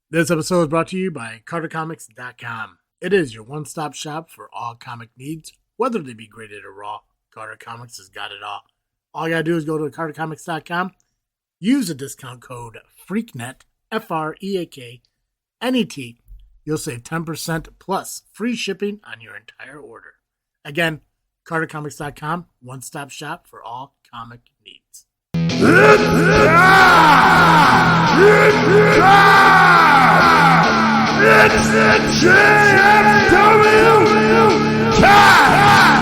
This episode is brought to you by CarterComics.com. It is your one-stop shop for all comic needs, whether they be graded or raw. Carter Comics has got it all. All you gotta do is go to CarterComics.com, use the discount code FREAKNET, FREAKNET. You'll save 10% plus free shipping on your entire order. Again, CarterComics.com, one-stop shop for all comic needs. It's the JFW Podcast!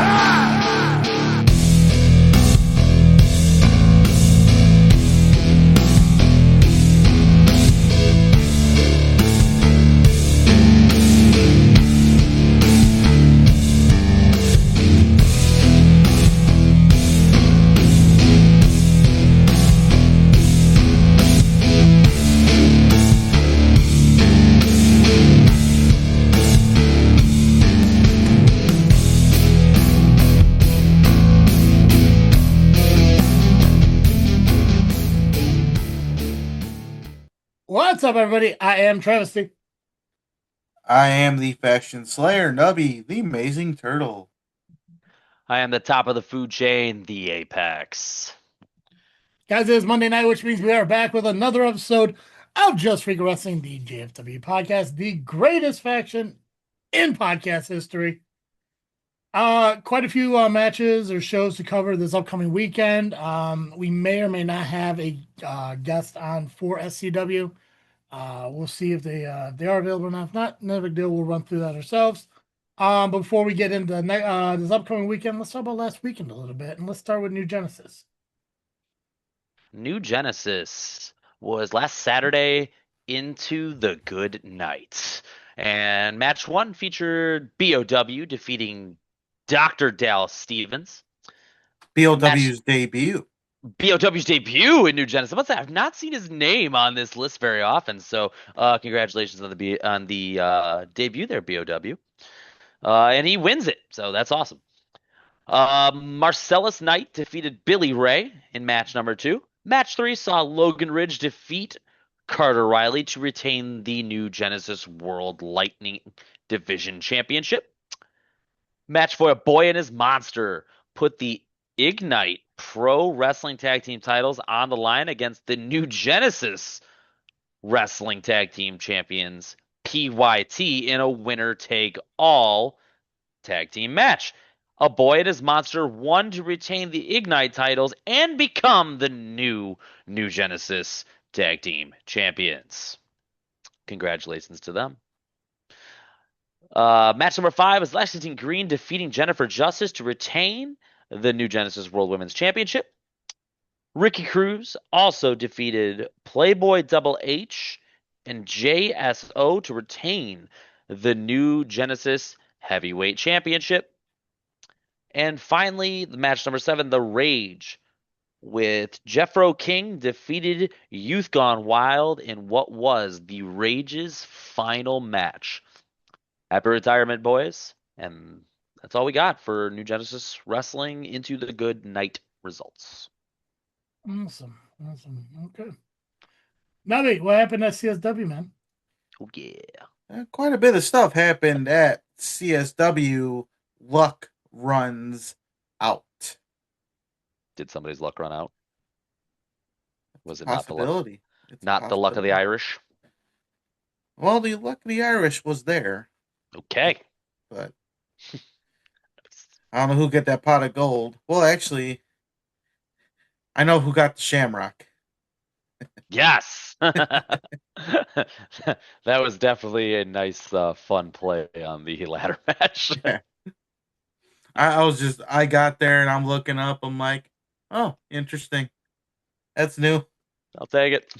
What's up, everybody? I am Travesty. I am the Faction Slayer, Nubby, the Amazing Turtle. I am the top of the food chain, the Apex. Guys, it is Monday night, which means we are back with another episode of Just Freakin' Wrestling, the JFW Podcast, the greatest faction in podcast history. Quite a few matches or shows to cover this upcoming weekend. We may or may not have a guest on for SCW. We'll see if they are available or not. If not, no big deal. We'll run through that ourselves. But before we get into this upcoming weekend, let's talk about last weekend a little bit, and let's start with New Genesis. New Genesis was last Saturday into the Good Night. And match one featured BOW defeating Dr. Dallas Stevens. BOW's debut. BOW's debut in New Genesis. What's that? I've not seen his name on this list very often. So congratulations on the debut there, BOW. And he wins it. So that's awesome. Marcellus Knight defeated Billy Ray in match number 2. Match 3 saw Logan Ridge defeat Carter Riley to retain the New Genesis World Lightning Division Championship. Match 4, Boy and His Monster put the Ignite Pro Wrestling Tag Team titles on the line against the New Genesis Wrestling Tag Team Champions, PYT, in a winner-take-all tag team match. A Boy and His Monster won to retain the Ignite titles and become the New Genesis Tag Team Champions. Congratulations to them. Match number 5 is Lexington Green defeating Jennifer Justice to retain the New Genesis World Women's Championship. Ricky Cruz also defeated Playboy Double H and JSO to retain the New Genesis Heavyweight Championship. And finally, the match number 7, The Rage, with Jeffro King defeated Youth Gone Wild in what was the Rage's final match. Happy retirement, boys. And that's all we got for New Genesis Wrestling into the Good Night results. Awesome. Okay. Nubby, what happened at CSW, man? Oh, yeah. Quite a bit of stuff happened at CSW. Luck runs out. Did somebody's luck run out? Was it Possibility. not the luck of the Irish? Well, the luck of the Irish was there. Okay. But I don't know who got that pot of gold. Well, actually, I know who got the shamrock. Yes. That was definitely a nice, fun play on the ladder match. Yeah. I got there and I'm looking up. I'm like, oh, interesting. That's new. I'll take it.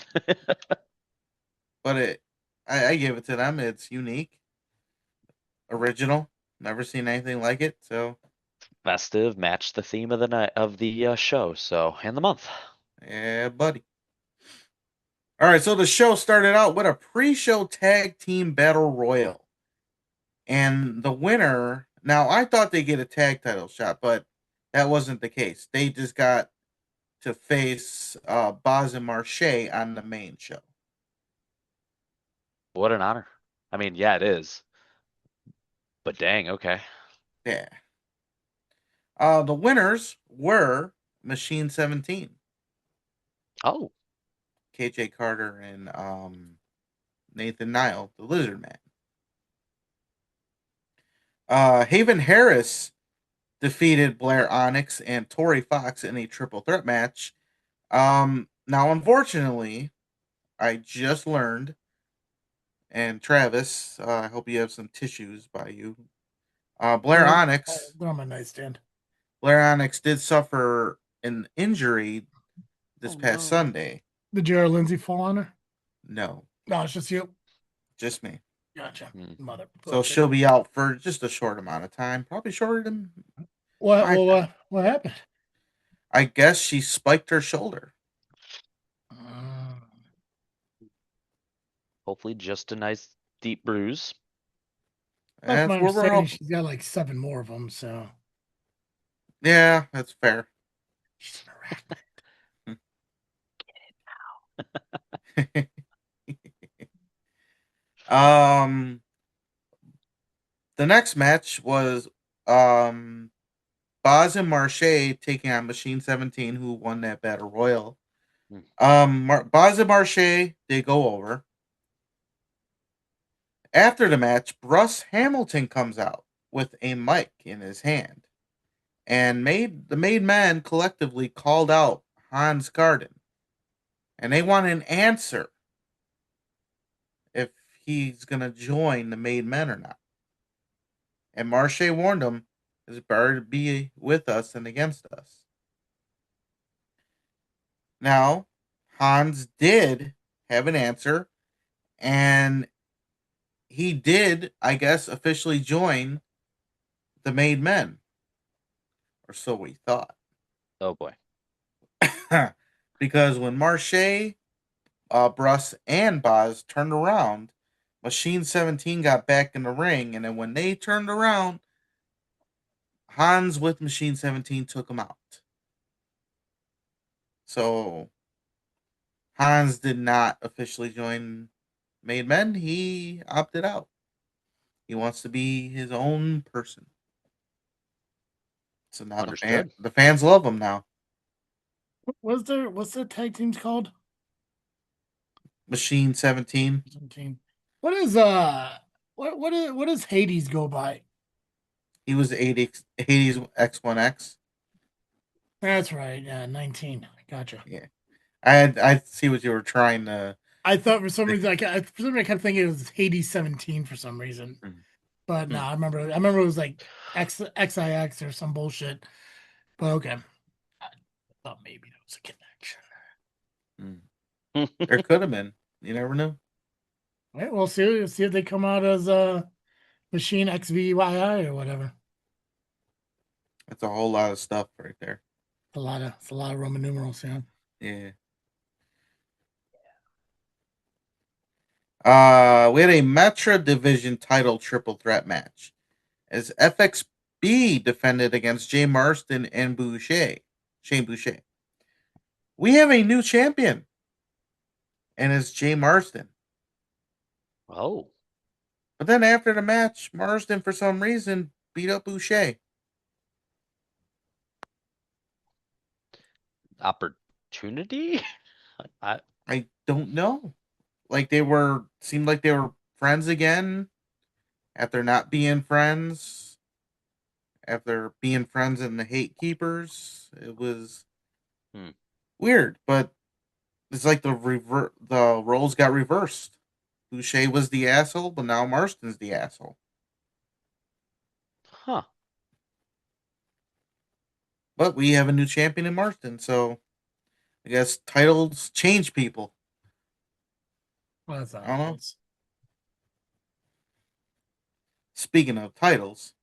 But I give it to them. It's unique, original. Never seen anything like it. So Festive, matched the theme of the night of the show. So and the month. yeah, buddy. All right, so the show started out with a pre-show tag team battle royal, and the winner. Now I thought they get a tag title shot, but that wasn't the case. They just got to face Baz and Marche on the main show. What an honor. I mean, yeah, it is. But dang, okay. Yeah. The winners were Machine 17, Oh, KJ Carter, and Nathan Nile, the Lizard Man. Haven Harris defeated Blair Onyx and Tori Fox in a triple threat match. Now, unfortunately, I just learned, and Travis, I hope you have some tissues by you. Blair Onyx, They're on my nightstand. Blair Onyx did suffer an injury this Oh, past no. Sunday. Did Jared Lindsay fall on her? No, No, it's just you. just me. Gotcha. Hmm. Mother. So she'll be out for just a short amount of time, probably shorter than What? my time. What happened? I guess she spiked her shoulder. hopefully just a nice deep bruise. That's That's my where we're understanding. hoping. She's got like 7 more of them. So Yeah, that's fair. she's an um, the next match was Boz and Marche taking on Machine 17, who won that battle royal. Boz and Marche, they go over. After the match, Bruce Hamilton comes out with a mic in his hand, and the made men collectively called out Hans Garden, and they want an answer if he's gonna join the made men or not. And Marche warned him, "It's better to be with us than against us." Now, Hans did have an answer, and he did, I guess, officially join the made men, or so we thought. Oh boy. Because when Marche, Bruss, and Boz turned around, Machine 17 got back in the ring, and then when they turned around, Hans with Machine 17 took him out. So Hans did not officially join Made Men. He opted out. He wants to be his own person. So now Understood. the fans love him now. what's their tag teams called? Machine 17. 17. What is what does Hades go by? He was 80's X1X. That's right. Yeah, 19. Gotcha. Yeah. I see what you were trying to. I thought for some reason I kept thinking it was Hades 17 for some reason. Mhm. But no, I remember it was like XIX or some bullshit. But okay. I thought maybe there was a connection. There could have been. You never know. All right, we'll see if they come out as Machine XVYI or whatever. That's a whole lot of stuff right there. It's a lot of Roman numerals, yeah. Yeah. We had a Metra Division title triple threat match as FXB defended against Jay Marston and Shane Boucher. We have a new champion, and it's Jay Marston. Oh. But then after the match, Marston, for some reason, beat up Boucher. Opportunity? I don't know. Like seemed like they were friends again after not being friends. After being friends in the Hate Keepers, it was weird. But it's like the roles got reversed. Boucher was the asshole, but now Marston's the asshole. Huh. But we have a new champion in Marston, so I guess titles change people. Well, that's not I don't know. nice. Speaking of titles,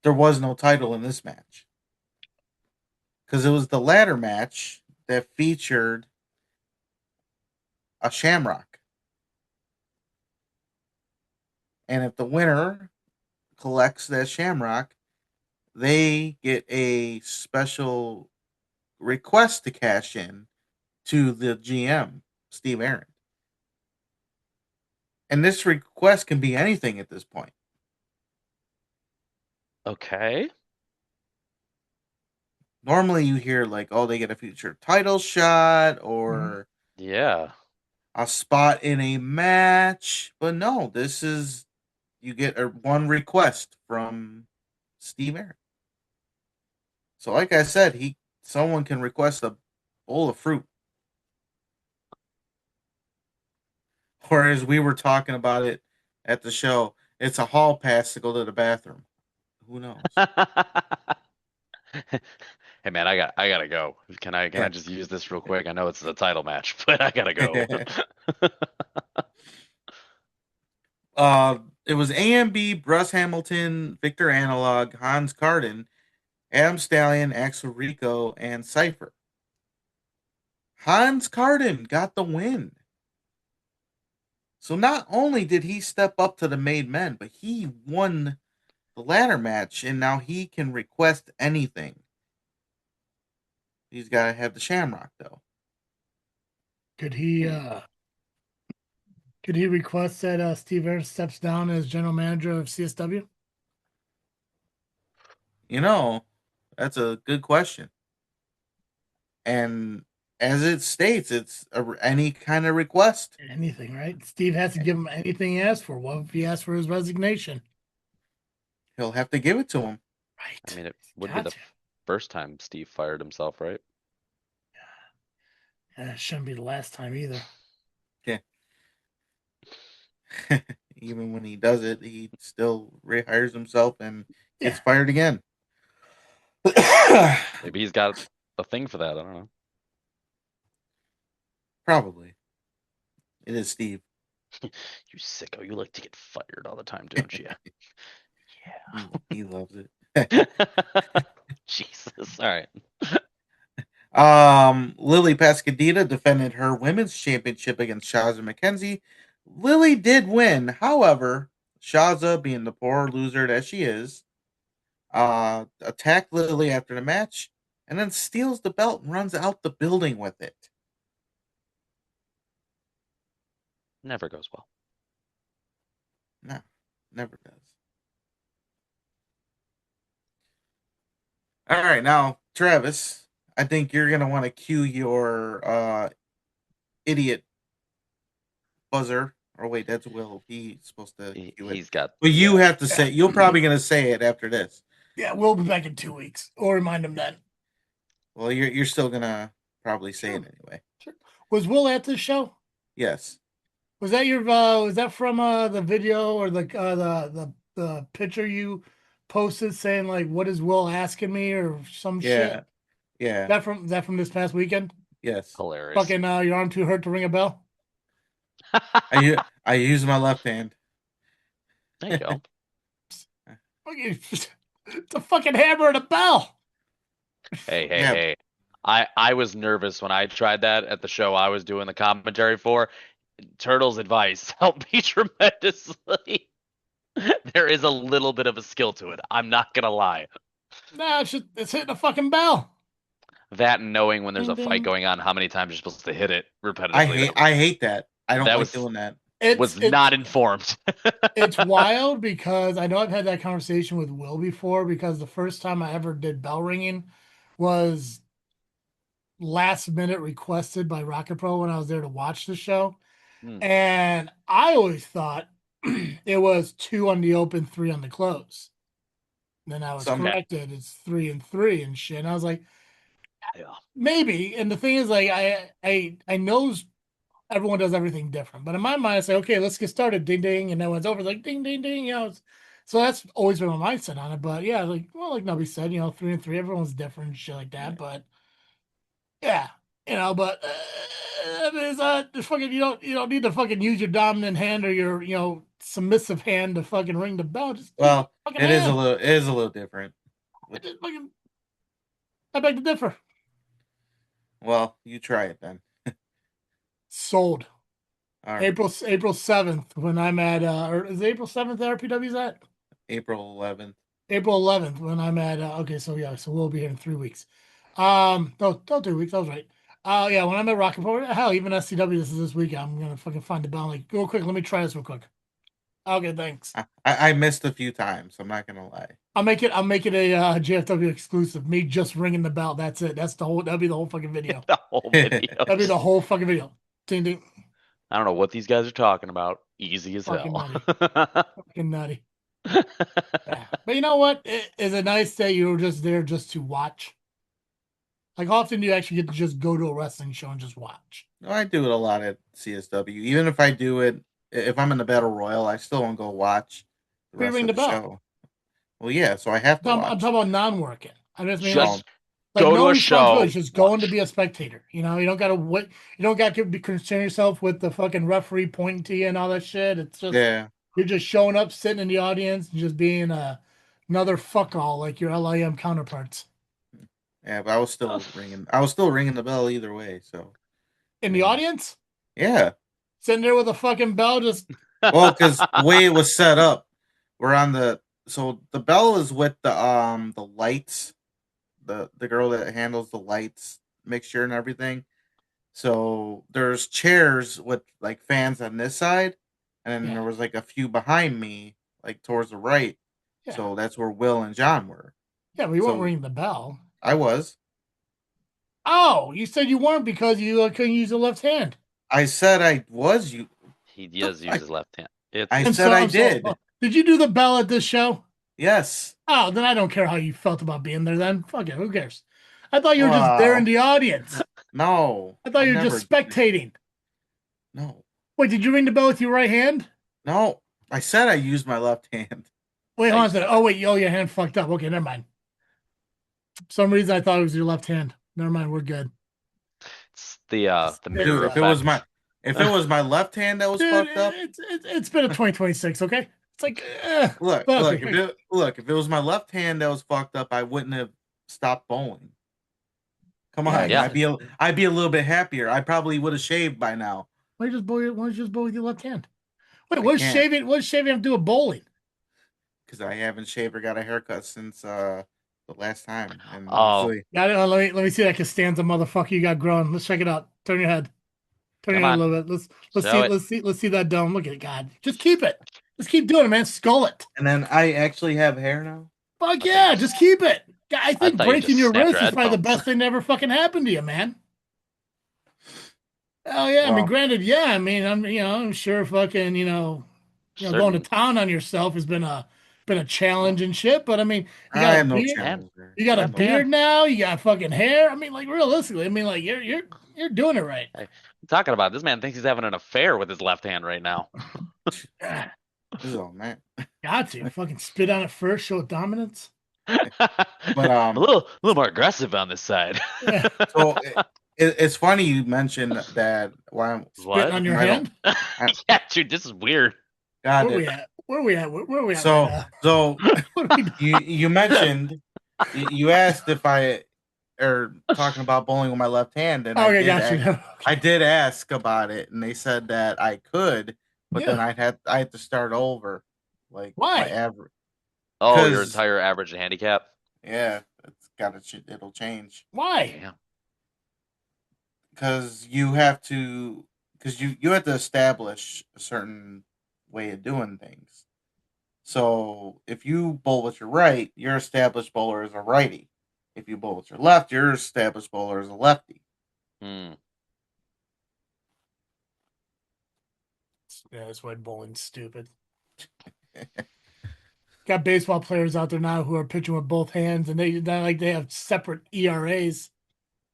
there was no title in this match. Because it was the ladder match that featured a shamrock. And if the winner collects that shamrock, they get a special request to cash in to the GM, Steve Aaron. And this request can be anything at this point. Okay. Normally you hear like, oh, they get a future title shot or Yeah. a spot in a match. But no, this is, you get one request from Steve Aaron. So like I said, someone can request a bowl of fruit. Or as we were talking about it at the show, it's a hall pass to go to the bathroom. Who knows? Hey man, I gotta go. Can I just use this real quick? I know it's the title match, but I gotta go. It was AMB, Bruce Hamilton, Victor Analog, Hans Carden, Adam Stallion, Axel Rico, and Cypher. Hans Carden got the win. So not only did he step up to the made men, but he won the ladder match, and now he can request anything. He's got to have the Shamrock, though. Could he request that Steve Aaron steps down as general manager of CSW? You know, that's a good question. And as it states, it's any kind of request. Anything, right? Steve has to give him anything he asks for. What if he asks for his resignation? He'll have to give it to him. Right. I mean, it would be the first time Steve fired himself, right? Yeah, it shouldn't be the last time either. Yeah. Even when he does it, he still rehires himself and gets fired again. Maybe he's got a thing for that. I don't know. Probably. It is Steve. You sicko. You like to get fired all the time, don't you? Yeah. He loves it. Jesus. All right. Lily Pascadita defended her women's championship against Shaza McKenzie. Lily did win. However, Shaza, being the poor loser that she is, attacked Lily after the match and then steals the belt and runs out the building with it. Never goes well. No, never does. All right, now, Travis, I think you're going to want to cue your idiot buzzer. Or wait, that's Will. He's supposed to cue it. He's got. But you have to say, you're probably going to say it after this. Yeah, we'll be back in 2 weeks. Or remind him then. Well, you're still going to probably say it anyway. Sure. Was Will at this show? Yes. Was that your was that from the video or the picture you posted saying like what is Will asking me or some shit? Yeah. That from this past weekend? Yes. Hilarious. Fucking your arm too hurt to ring a bell? I use my left hand. There you go. It's a fucking hammer and a bell. Hey. I was nervous when I tried that at the show I was doing the commentary for. Turtle's advice helped me tremendously. There is a little bit of a skill to it. I'm not gonna lie. Nah, it's hitting a fucking bell. That and knowing when there's Ding, a fight ding. going on, how many times you're supposed to hit it repetitively. I hate that. I don't That like was- doing that. Was not informed. It's wild because I know I've had that conversation with Will before because the first time I ever did bell ringing was last minute requested by ARWPRO when I was there to watch the show. And I always thought it was 2 on the open, 3 on the close. Then I was corrected. It's 3 and 3 and shit. And I was like, maybe. And the thing is, like, I know everyone does everything different, but in my mind, I say, okay, let's get started. Ding ding, and then when it's over, it's like ding ding ding. So that's always been my mindset on it. But yeah, like Nubby said, 3 and 3, everyone's different and shit like that. Yeah. But yeah, but I mean, it's fucking you don't need to fucking use your dominant hand or your submissive hand to fucking ring the bell. Just it is a little different. I beg to differ. Well, you try it then. Sold. Right. April 7th when I'm at or is it April 7th that RPW's at? April 11th. April 11th when I'm at so we'll be here in 3 weeks. No, 2 weeks, I was right. Oh yeah, when I'm at Rocket Power, hell, even SCW this week. I'm gonna fucking find the bell. Like, real quick, let me try this real quick. Okay, thanks. I missed a few times. I'm not gonna lie. I'll make it a JFW exclusive. Me just ringing the bell. That's it. That'll be the whole fucking video. The whole video. That'll be the whole fucking video. Ding ding. I don't know what these guys are talking about. Easy as Fucking hell. Fucking nutty. Yeah. But you know what? Is it nice that you were just there just to watch? Like, how often do you actually get to just go to a wrestling show and just watch? No, I do it a lot at CSW. Even if I do it, if I'm in the Battle Royal, I still won't go watch the You rest ring of the the bell. show. Well, yeah, so I have to I'm watch. talking about non-working. I just mean Just like go no to a responsibility, show. just going to be a spectator. You know, you don't gotta wait. You don't got to be concern yourself with the fucking referee pointing to you and all that shit. It's just Yeah, you're just showing up, sitting in the audience, and just being another fuck all like your LIM counterparts yeah, but I was still ringing. I was still ringing the bell either way. So in the Yeah. audience, yeah, sitting there with a fucking bell, just well, because the way it was set up, we're on the the bell is with the lights, the girl that handles the lights mixture and everything. So there's chairs with like fans on this side, and then Yeah. there was like a few behind me, like towards the right. Yeah. So that's where Will and John were. yeah, but you weren't So- ringing the bell. I was. Oh, you said you weren't because you couldn't use the left hand. I said I was. You. He does use his left hand. It's I And said I I'm did. Did you do the bell at this show? Yes. Oh, then I don't care how you felt about being there then. Fuck it, who cares? I thought you were just there in the audience. No. I thought you were just spectating. No. Wait, did you ring the bell with your right hand? No. I said I used my left hand. Wait, hold on a second. Oh, wait, your hand fucked up. Okay, never mind. For some reason I thought it was your left hand. Never mind, we're good. It's the mirror Dude, if it was effect. my left hand that was Dude, fucked up. it's been a 2026, okay? It's like, Look, fuck look, it. if it was my left hand that was fucked up, I wouldn't have stopped bowling. Come on, Yeah. I'd be a little bit happier. I probably would have shaved by now. Why don't you just bowl with your left hand? Wait, I what does can't. shaving have to do with bowling? Because I haven't shaved or got a haircut since the last time. And Oh. usually- Got it. Let me see that Costanza motherfucker you got growing. Let's check it out. Turn your head. Turn Come your head on. a little bit. Show it. Let's see that dome. Look at it, God. Just keep it. Just keep doing it, man. Skull it. and then I actually have hair now. Fuck yeah, just keep it. I think thought you breaking just your snapped wrist your is probably the headphones. best thing that ever fucking happened to you, man. Oh yeah, I mean, Well- granted, yeah, I mean, I'm sure fucking, going to Certain- town on yourself has been a challenge and shit. But I mean, you I got a have no beard. channels there. You got a Yeah, man. beard now. You got fucking hair. I mean, like realistically, I mean, like you're doing it right. Talking about this man thinks he's having an affair with his left hand right now. Oh man. Got to fucking spit on it first, show dominance. But a little more aggressive on this side. Yeah. So it's funny you mentioned that. Why I'm Spitting on your I hand. Yeah, dude, this is weird. God. Where we at? Where we at? Where we at? So right now? so What are we doing? you mentioned you asked if I are talking about bowling with my left hand, and Okay, got you. I did ask about it, and they said that I could, but then I had to start over, like Why? my average. Oh, your 'Cause- entire average handicap. Yeah, it'll change Why? Yeah. because you have to you have to establish a certain way of doing things. So if you bowl with your right, your established bowler is a righty. If you bowl with your left, your established bowler is a lefty. Hmm. Yeah, that's why bowling's stupid. Got baseball players out there now who are pitching with both hands, and they have separate ERAs.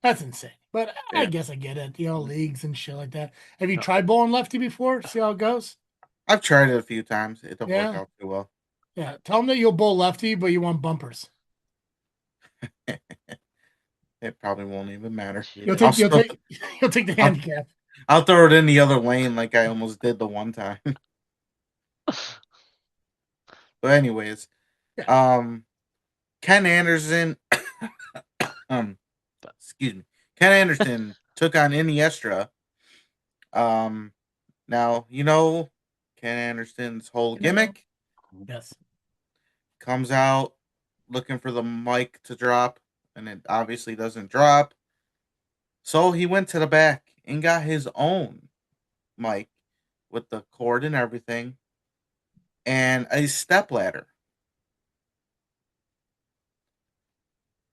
That's insane. But I Yeah. guess I get it. Leagues and shit like that. Have you tried bowling lefty before? See how it goes. I've tried it a few times. It don't Yeah. work out too well. Yeah, tell them that you'll bowl lefty, but you want bumpers. It probably won't even matter. You'll I'll take the handicap. I'll throw it in the other lane like I almost did the one time. But anyways, Ken Anderson, excuse me, Ken Anderson took on Iniestra. Now Ken Anderson's whole gimmick Yes. comes out looking for the mic to drop, and it obviously doesn't drop. So he went to the back and got his own mic with the cord and everything and a step ladder.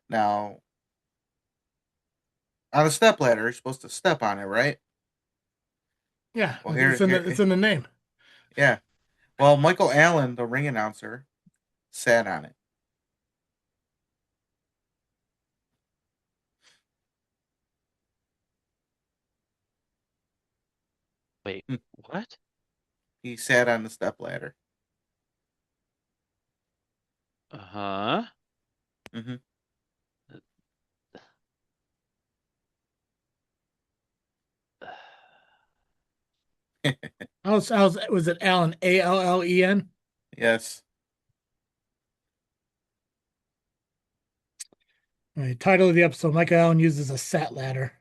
Now, on a step ladder, you're supposed to step on it, right? Yeah, Well, it's in the name. yeah. Well, Michael Allen, the ring announcer, sat on it. Wait, what? He sat on the step ladder. Uh-huh. Mm-hmm. Was it Allen? Allen? Yes. The title of the episode: Michael Allen uses a sat ladder.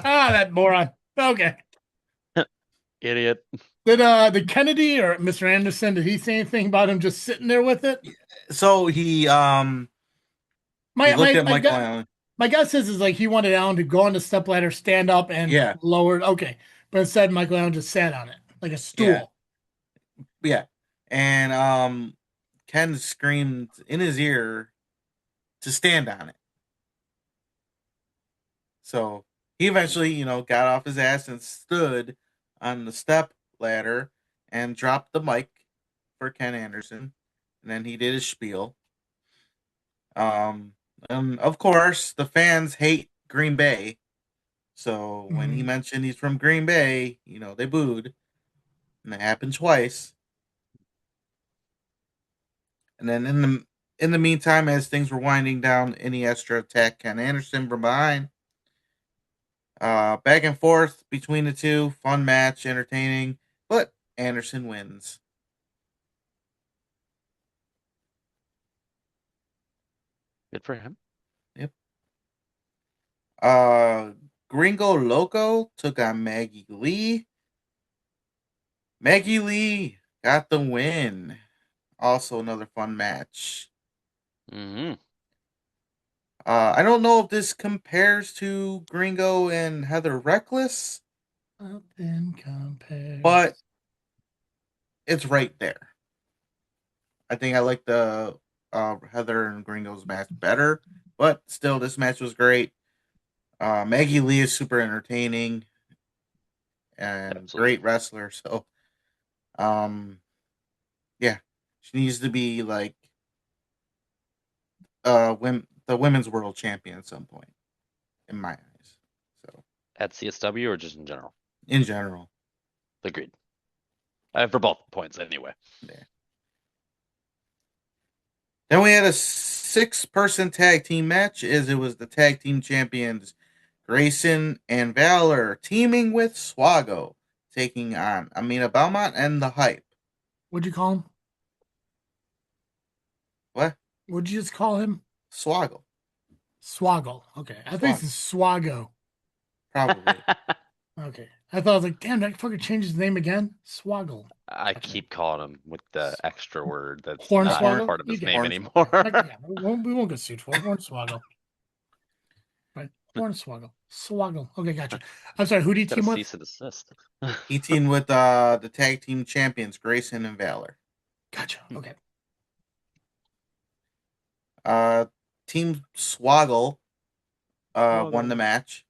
That moron. Okay. Idiot. Did Kennedy or Mr. Anderson, did he say anything about him just sitting there with it? So he looked at Michael Allen. My guess is like he wanted Allen to go on the step ladder, stand up, and lower. Okay, but instead Michael Allen just sat on it like a stool. Yeah. And Ken screamed in his ear to stand on it. So he eventually, got off his ass and stood on the step ladder and dropped the mic for Ken Anderson. And then he did his spiel. And of course, the fans hate Green Bay. So when he mentioned he's from Green Bay, they booed. And that happened twice. And then in the meantime, as things were winding down, Iniestra attacked Ken Anderson from behind. Back and forth between the two, fun match, entertaining, but Anderson wins. Good for him. Yep. Gringo Loco took on Maggie Lee. Maggie Lee got the win. Also another fun match. Mm-hmm. I don't know if this compares to Gringo and Heather Reckless. Nothing compares. But it's right there. I think I like the Heather and Gringo's match better. But still, this match was great. Maggie Lee is super entertaining and Absolutely. great wrestler. So, yeah, she needs to be like the women's world champion at some point, in my eyes. So, At CSW or just in general? in general, Agreed. For both points, anyway. yeah. Then we had a 6-person tag team match, as it was the tag team champions Grayson and Valor teaming with Swago, taking on Amina Belmont and the Hype. What'd you call him? What? What'd you just call him? Swaggle. Swaggle. Okay. I think it's Swago. Probably. Okay. I thought I was like, damn, that fucker changed his name again? Swaggle. I keep calling him with the extra word that's Hornswoggle? not part of his name anymore. We won't get sued for it. Hornswoggle. Right. Hornswoggle. Swaggle. Okay, gotcha. I'm sorry, who do you team with? Cease and desist. He teamed with the tag team champions Grayson and Valor. Gotcha. Okay. Team Swaggle won the match.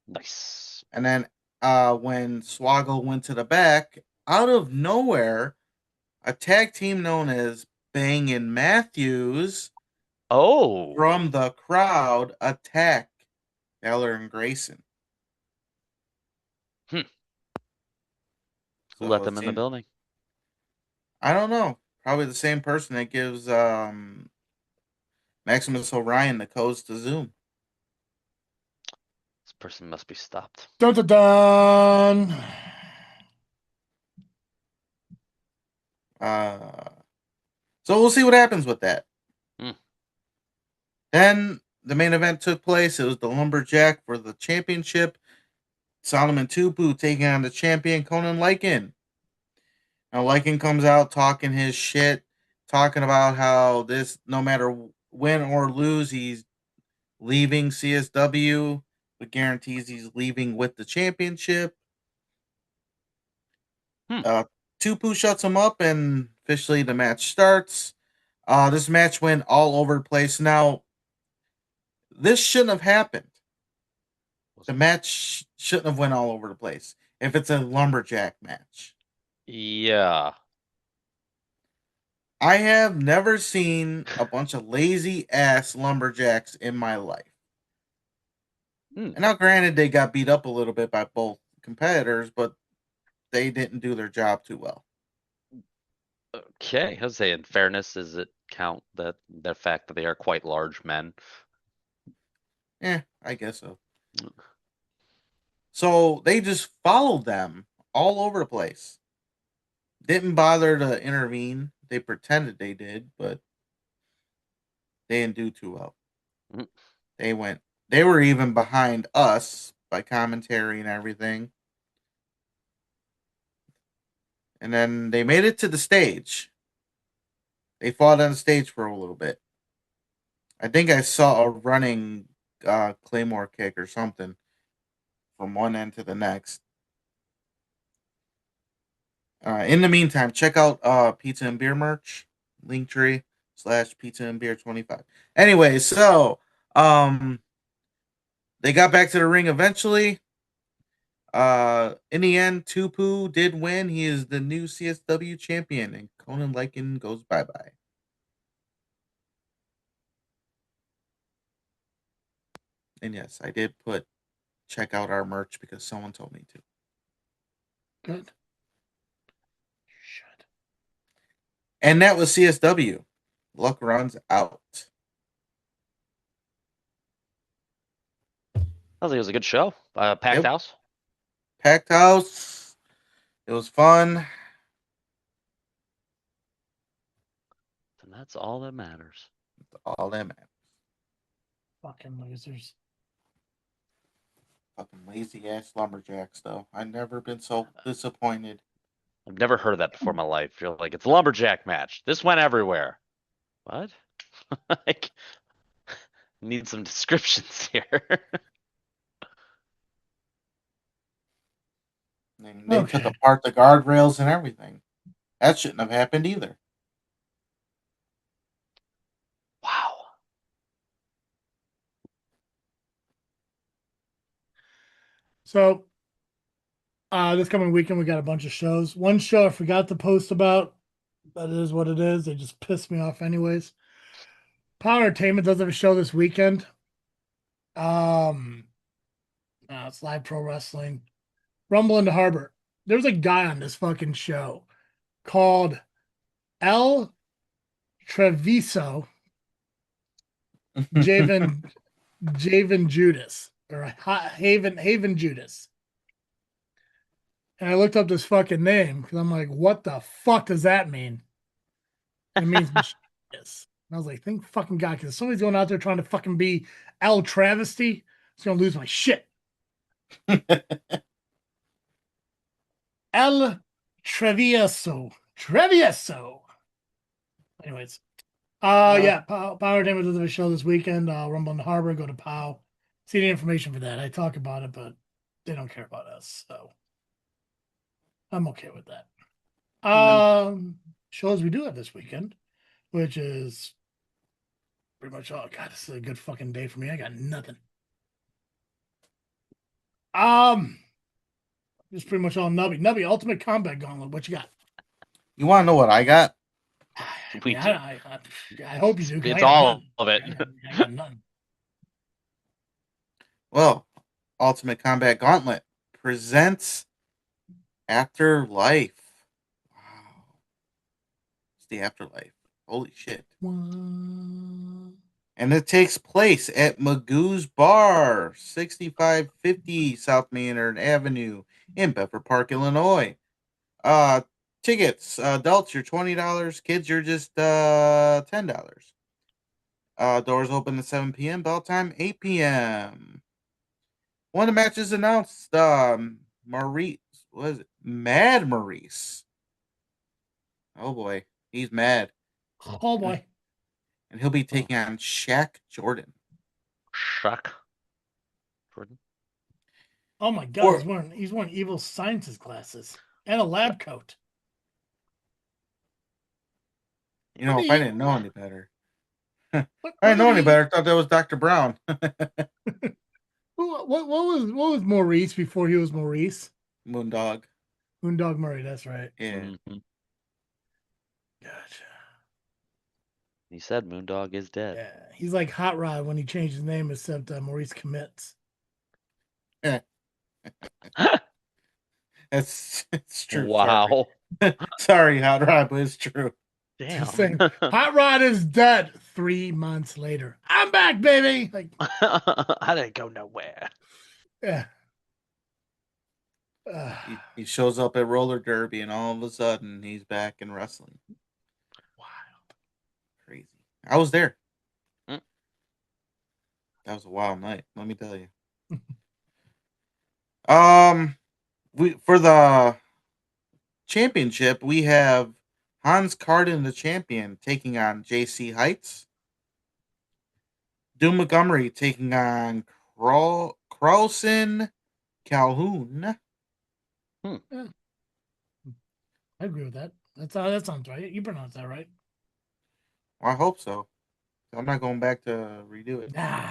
Nice. And then when Swaggle went to the back, out of nowhere, a tag team known as Bangin' Matthews from the crowd attack Valor and Grayson. Who let them in the building? I don't know. Probably the same person that gives Maximus Orion the codes to Zoom. This person must be stopped. Dun dun dun. So we'll see what happens with that. Mm. Then the main event took place. It was the Lumberjack for the championship. Solomon Tupu taking on the champion Conan Lycan. Now Lycan comes out talking his shit, talking about how this, no matter win or lose, he's leaving CSW, but guarantees he's leaving with the championship. Tupu shuts him up, and officially the match starts. This match went all over the place. Now, this shouldn't have happened. The match shouldn't have went all over the place if it's a lumberjack match. Yeah. I have never seen a bunch of lazy ass lumberjacks in my life. And now, granted, they got beat up a little bit by both competitors, but they didn't do their job too well. Okay, I'll say in fairness, does it count that the fact that they are quite large men? I guess so. So they just followed them all over the place. Didn't bother to intervene. They pretended they did, but they didn't do too well. They were even behind us by commentary and everything. And then they made it to the stage. They fought on the stage for a little bit. I think I saw a running Claymore kick or something from one end to the next. In the meantime, check out Pizza and Beer merch, Linktree/Pizza and Beer 25. Anyway, so they got back to the ring eventually. In the end, Tupu did win. He is the new CSW champion, and Conan Lycan goes bye-bye. And yes, I did check out our merch because someone told me to. Good. Should. And that was CSW. Luck runs out. I think it was a good show. Packed house. Packed house. It was fun. And that's all that matters. All that matters. Fucking losers. Fucking lazy ass lumberjacks, though. I've never been so disappointed. I've never heard of that before in my life. You're like, it's a lumberjack match. This went everywhere. What? Like, need some descriptions here. They took apart the guardrails and everything. That shouldn't have happened either. Wow. So, this coming weekend, we got a bunch of shows. One show I forgot to post about, but it is what it is. They just pissed me off anyways. Power Entertainment does have a show this weekend. It's live pro wrestling. Rumble in the Harbor. There's a guy on this fucking show called El Treviso Javen Judas or Haven Judas. And I looked up this fucking name because I'm like, what the fuck does that mean? And it means yes. And I was like, thank fucking God, because if somebody's going out there trying to fucking be El Travesty, it's gonna lose my shit. El Travieso. Anyways. Yeah, Power Entertainment does have a show this weekend. Rumble in the Harbor, go to POW. See the information for that. I talk about it, but they don't care about us, so I'm okay with that. Shows we do have this weekend, which is pretty much all. God, this is a good fucking day for me. I got nothing. Just pretty much all Nubby. Nubby, Ultimate Combat Gauntlet. What you got? You want to know what I got? I hope you do. It's all of it. I got none. Well, Ultimate Combat Gauntlet presents Afterlife. Wow. It's the afterlife. Holy shit. And it takes place at Magoo's Bar, 6550 South Maynard Avenue in Bedford Park, Illinois. Tickets, adults, you're $20. Kids, you're just $10. Doors open at 7 p.m. Bell time, 8 p.m. One of the matches announced, Maurice, what is it? Mad Maurice. Oh boy, he's mad. Oh boy. And he'll be taking on Shaq Jordan. Shuck. Jordan. Oh my God, he's wearing evil scientist glasses and a lab coat. You know, if I didn't know any better. I What didn't know did any he- better. I thought that was Dr. Brown. what was Maurice before he was Maurice? Moondog. Moondog Murray, that's right. Yeah. Mhm. Gotcha. He said Moondog is dead. Yeah, he's like Hot Rod when he changed his name, except Maurice commits. It's true. Wow. Sorry, Hot Rod, but it's true. Damn. Saying, Hot Rod is dead 3 months later. I'm back, baby. Like, I didn't go nowhere. yeah. He shows up at roller derby, and all of a sudden, he's back in wrestling. Wild. Crazy. I was there. Mm. That was a wild night. Let me tell you. For the championship, we have Hans Carden, the champion, taking on JC Heights. Doom Montgomery taking on Carlson Calhoun. Yeah. I agree with that. That sounds right. You pronounce that right. Well, I hope so. I'm not going back to redo it. Nah.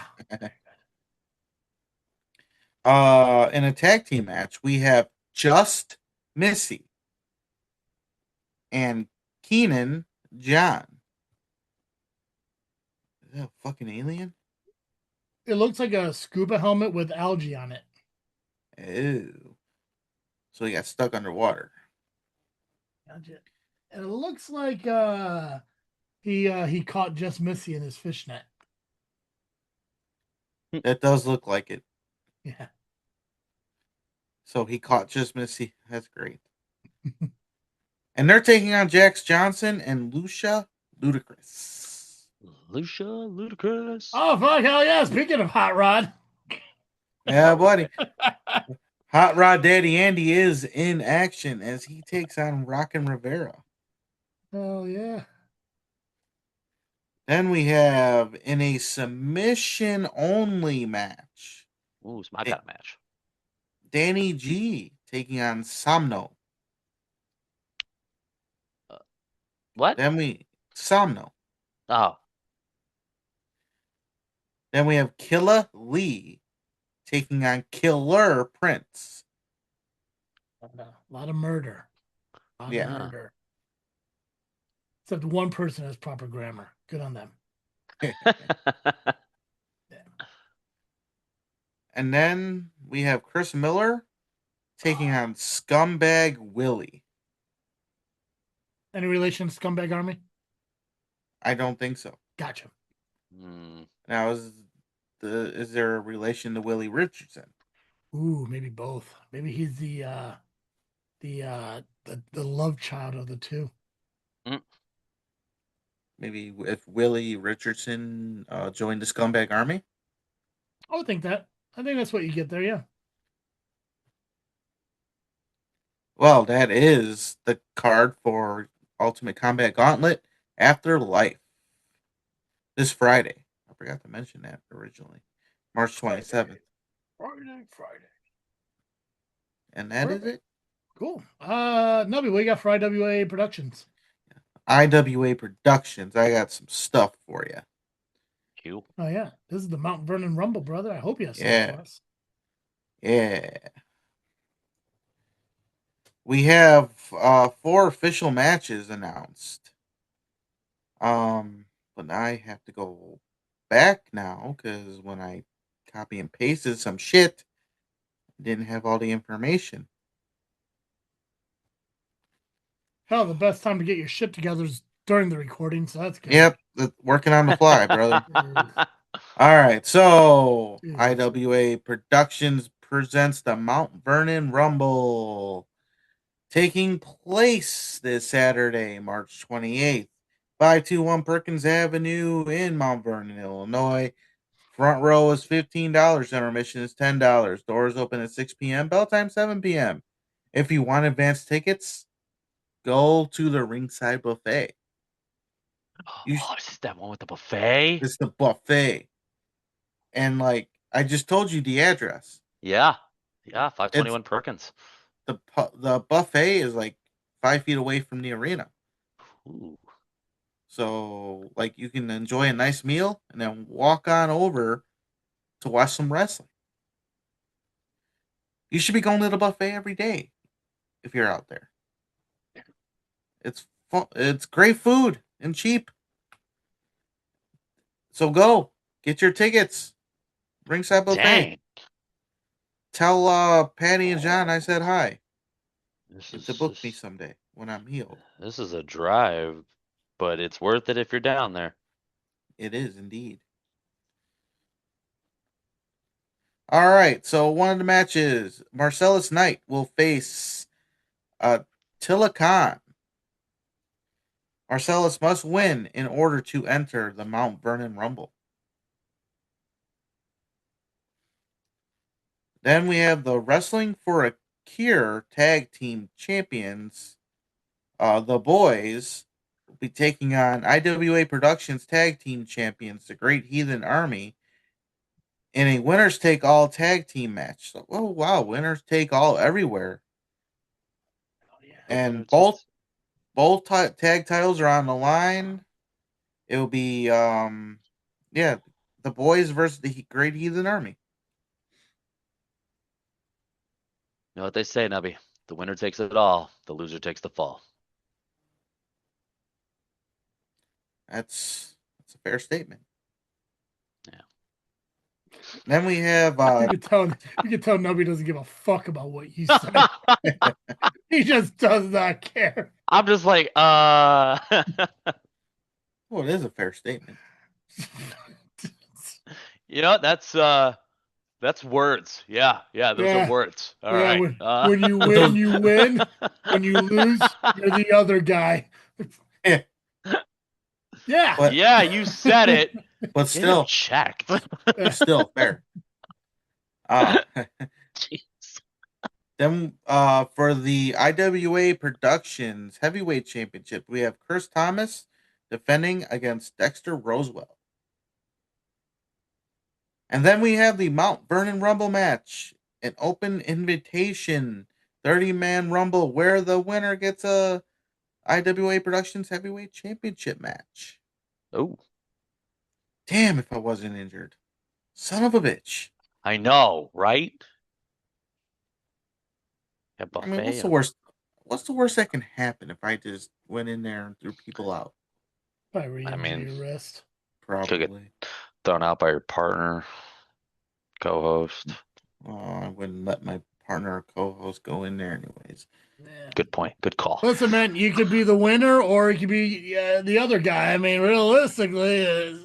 In a tag team match, we have Just Missy and Keenan John. Is that a fucking alien? It looks like a scuba helmet with algae on it. Ew. So he got stuck underwater. Gotcha. And it looks like he caught Just Missy in his fishnet. That does look like it. Yeah. So he caught Just Missy. That's great. And they're taking on Jax Johnson and Lucia Ludacris. Lucia Ludacris. Oh fuck, hell yeah. Speaking of Hot Rod. Yeah, buddy. Hot Rod Daddy Andy is in action as he takes on Rockin' Rivera. Oh yeah. Then we have in a submission only match, Ooh, it's my kind of match. Danny G taking on Somno. What? Then Somno. Oh. Then we have Killa Lee taking on Killer Prince. A lot of murder. A lot Yeah. of murder. Except one person has proper grammar. Good on them. And then we have Chris Miller taking on Scumbag Willie. Any relation to Scumbag Army? I don't think so. Gotcha. Now, is there a relation to Willie Richardson? Ooh, maybe both. Maybe he's the love child of the two. Maybe if Willie Richardson joined the Scumbag Army? I would think that. I think that's what you get there, yeah. Well, that is the card for Ultimate Combat Gauntlet Afterlife this Friday. I forgot to mention that originally. March 27th. Friday. And that is it. Cool. Nubby, what you got for IWA Productions? IWA Productions. I got some stuff for you. Cool. Oh yeah, this is the Mount Vernon Rumble, brother. I hope you have something for us. Yeah. We have 4 official matches announced. But I have to go back now because when I copy and pasted some shit, I didn't have all the information. Hell, the best time to get your shit together is during the recording, so that's good. Yep, working on the fly, brother. All right, so Jesus. IWA Productions presents the Mount Vernon Rumble, taking place this Saturday, March 28th, 521 Perkins Avenue in Mount Vernon, Illinois. Front row is $15. Intermission is $10. Doors open at 6 p.m. Bell time 7 p.m. If you want advanced tickets, go to the ringside buffet. Is this that one with the buffet? It's the buffet. And like I just told you the address. Yeah. 521 Perkins. The buffet is like 5 feet away from the arena. Ooh. So like you can enjoy a nice meal and then walk on over to watch some wrestling. You should be going to the buffet every day if you're out there. It's fun. It's great food and cheap. So go get your tickets. Ringside buffet. Dang. Tell Patty and John I said hi. To book me This someday when I'm healed. is a drive, but it's worth it if you're down there. It is indeed. All right, so one of the matches, Marcellus Knight will face Tilla Khan. Marcellus must win in order to enter the Mount Vernon Rumble. Then we have the Wrestling for a Cure Tag Team Champions. The boys will be taking on IWA Productions Tag Team Champions, the Great Heathen Army, in a winners take all tag team match. So, oh wow, winners take all everywhere. And both tag titles are on the line. It will be the boys versus the Great Heathen Army. You know what they say, Nubby? The winner takes it all. The loser takes the fall. That's a fair statement. Yeah. Then we have you can tell Nubby doesn't give a fuck about what you say. He just does not care. I'm just like, well, it is a fair statement. You know, that's words. Yeah, those are words. All right. When you win, you win. When you lose, you're the other guy. Yeah. But, yeah, you said it. But still checked. Still fair. Then for the IWA Productions Heavyweight Championship, we have Chris Thomas defending against Dexter Rosewell. And then we have the Mount Vernon Rumble match, an open invitation 30-man Rumble where the winner gets a IWA Productions Heavyweight Championship match. Oh. Damn, if I wasn't injured. Son of a bitch. I know, right? I mean, what's the worst? What's the worst that can happen if I just went in there and threw people out? Probably your wrist. Probably. Get thrown out by your partner, co-host. Oh, I wouldn't let my partner or co-host go in there anyways. Yeah. Good point. Good call. Listen, man, you could be the winner or you could be the other guy. I mean, realistically.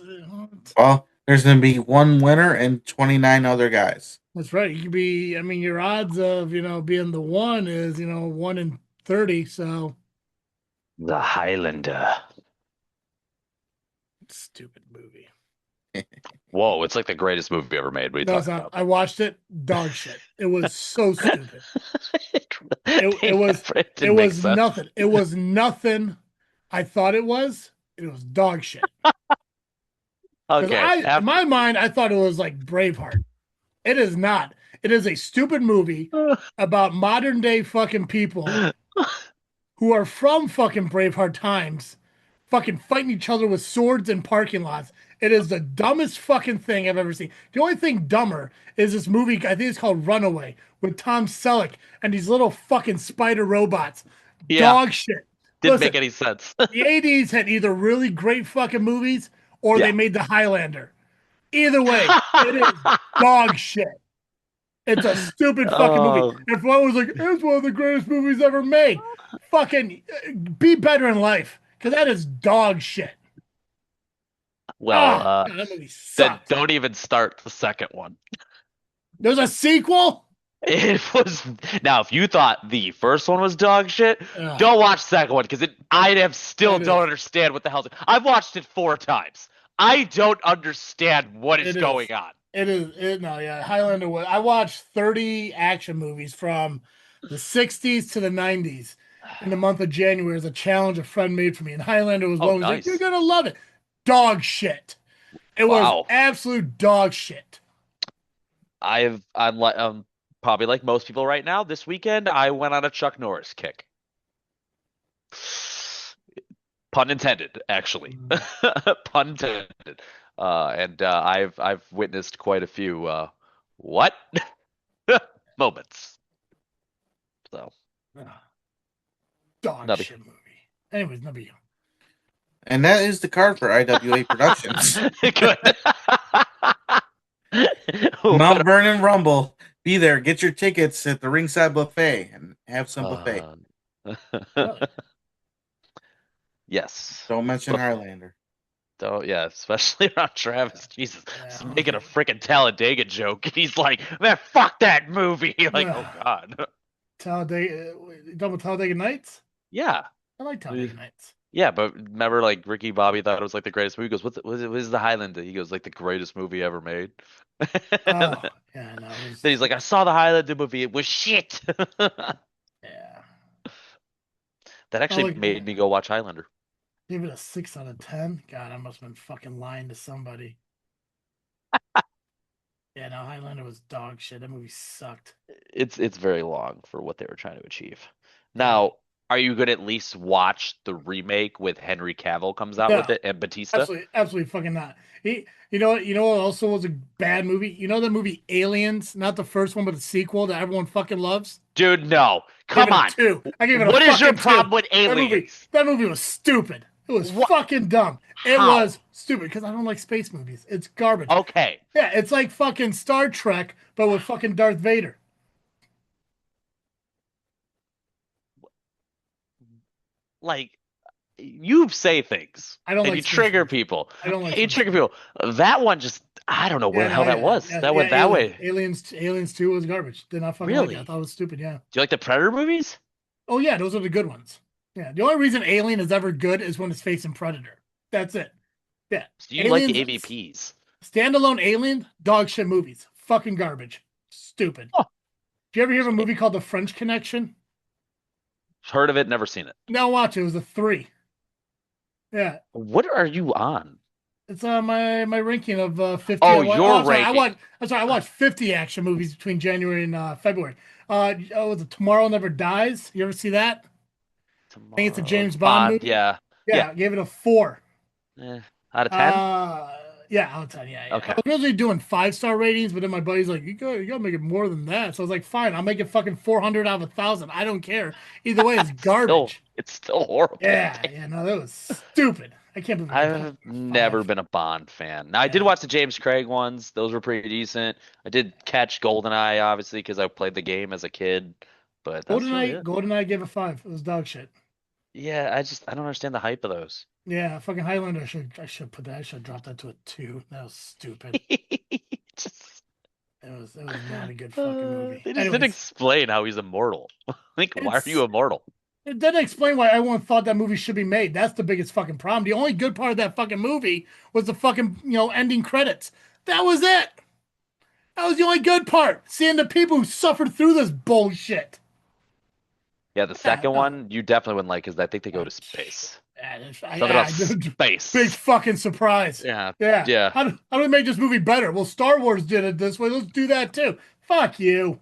Well, there's going to be one winner and 29 other guys. That's right. You could be, I mean, your odds of, being the one is, 1 in 30. So. The Highlander. Stupid movie. Whoa, it's like the greatest movie ever made. What are you talking about? I watched it. Dog shit. It was so stupid. It was nothing. It was nothing I thought it was. It was dog shit. Okay. In my mind, I thought it was like Braveheart. It is not. It is a stupid movie about modern day fucking people who are from fucking Braveheart times, fucking fighting each other with swords in parking lots. It is the dumbest fucking thing I've ever seen. The only thing dumber is this movie, I think it's called Runaway, with Tom Selleck and these little fucking spider robots. Yeah. Dog shit. Didn't make any sense. The 80s had either really great fucking movies or they made the Highlander. Either way, it is dog shit. It's a stupid fucking movie. If one was like, it's one of the greatest movies ever made, fucking be better in life, because that is dog shit. Well, then don't even start the second one. There's a sequel? It was. Now, if you thought the first one was dog shit, don't watch the second one, because I don't understand what the hell's. I've watched it 4 times. I don't understand what is going on. Highlander. I watched 30 action movies from the 60s to the 90s in the month of January as a challenge a friend made for me. And Highlander was one. Was like, you're going to love it. Dog shit. It was Wow. absolute dog shit. I'm probably like most people right now. This weekend, I went on a Chuck Norris kick. Pun intended, actually. Pun intended. And I've witnessed quite a few what moments. So Dog Nubby. shit movie. Anyways, Nubby. And that is the card for IWA Productions. Good. Mount Vernon Rumble. Be there. Get your tickets at the ringside buffet and have some buffet. Yes. Don't mention Buffet. Highlander. Don't, yeah, especially around Travis. Jesus, he's making a freaking Talladega joke, and he's like, "Man, fuck that movie!" Like, oh god. Talladega. You talking about Talladega Nights? Yeah. I like Talladega Nights. Yeah, but remember, like Ricky Bobby thought it was like the greatest movie. He goes, what is the Highlander? He goes, like the greatest movie ever made. Oh, yeah, no. Then he's like, I saw the Highlander movie. It was shit. Yeah. That actually made me go watch Highlander. Give it a 6 out of 10. God, I must have been fucking lying to somebody. Yeah, no, Highlander was dog shit. That movie sucked. It's very long for what they were trying to achieve. Now, are you going to at least watch the remake with Henry Cavill comes out with it and Batista? Absolutely fucking not. You know what also was a bad movie? You know the movie Aliens? Not the first one, but the sequel that everyone fucking loves? Dude, no. Come on. I gave it a What is your fucking problem 2. with Aliens? That movie was stupid. It was fucking dumb. It was stupid because I don't like space movies. It's garbage. Okay. Yeah, it's like fucking Star Trek, but with fucking Darth Vader. Like, you say things. I don't and like you trigger movies. people. I don't like you trigger people. That one just, I don't know where the hell that was. That went that way. Aliens 2 was garbage. Did not fucking like it. I thought it was stupid, yeah. Do you like the Predator movies? Oh, yeah, those are the good ones. Yeah, the only reason Alien is ever good is when it's facing Predator. That's it. Yeah. Do you like the AVPs? Standalone Alien, dog shit movies. Fucking garbage. Stupid. Oh. Do you ever hear of a movie called The French Connection? Heard of it, never seen it. No, watch it. It was a 3. Yeah. What are you on? It's on my ranking of 50. Oh, your ranking. I watched 50 action movies between January and February. Was it Tomorrow Never Dies? You ever see that? I think it's a James Bond movie. Yeah. Yeah, I gave it a 4. Out of 10? Yeah, out of 10. Yeah. Okay. I was originally doing 5-star ratings, but then my buddy's like, you gotta make it more than that. So I was like, fine, I'll make it fucking 400 out of 1,000. I don't care. Either way, it's garbage. It's still horrible. Yeah, no, that was stupid. I can't believe I've never been a Bond fan. Now, I did watch the James Craig ones. Those were pretty decent. I did catch GoldenEye, obviously, because I played the game as a kid. But GoldenEye gave a 5. It was dog shit. Yeah, I don't understand the hype of those. Yeah, fucking Highlander. I should put that. I should drop that to a 2. That was stupid. It was not a good fucking movie. They just didn't explain how he's immortal. Like, why are you immortal? It doesn't explain why everyone thought that movie should be made. That's the biggest fucking problem. The only good part of that fucking movie was the fucking, ending credits. That was it. That was the only good part. Seeing the people who suffered through this bullshit. Yeah, the second one you definitely wouldn't like because I think they go to space. Something about space. Big fucking surprise. Yeah. How do we make this movie better? Well, Star Wars did it this way. Let's do that too. Fuck you.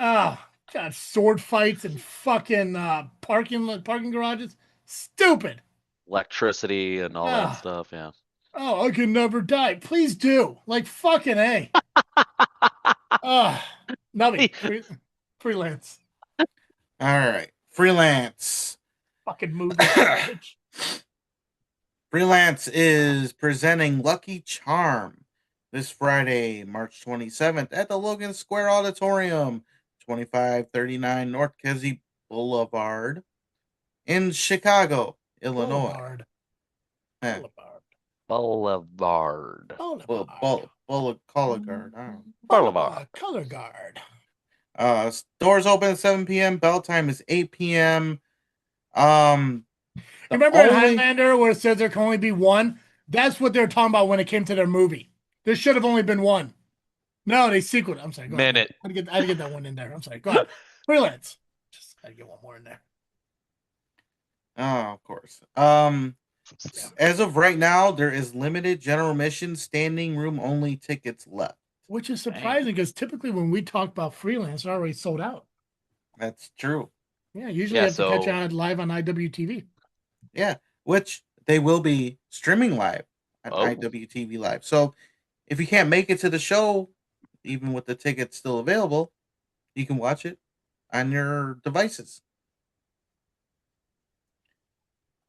Oh, God, sword fights and fucking parking garages. Stupid. Electricity and all that stuff, yeah. Oh, I can never die. Please do. Like fucking A. Nubby. Freelance. All right. Freelance. Fucking movie. Freelance is presenting Lucky Charm this Friday, March 27th at the Logan Square Auditorium, 2539 North Kesey Boulevard in Chicago, Illinois. Boulevard. Color guard. Doors open at 7 p.m. Bell time is 8 p.m. Remember in Highlander where it says there can only be one? That's what they're talking about when it came to their movie. There should have only been one. No, they sequeled. I'm sorry. Go ahead. I had to get that one in there. I'm sorry. Go ahead. Freelance. Just had to get one more in there. Oh, of course. As of right now, there is limited general admission, standing room only tickets left. Which is surprising because typically when we talk about freelance, they're already sold out. That's true. Yeah, usually you have to catch on live on IWTV. Yeah, which they will be streaming live on IWTV Live. So if you can't make it to the show, even with the tickets still available, you can watch it on your devices.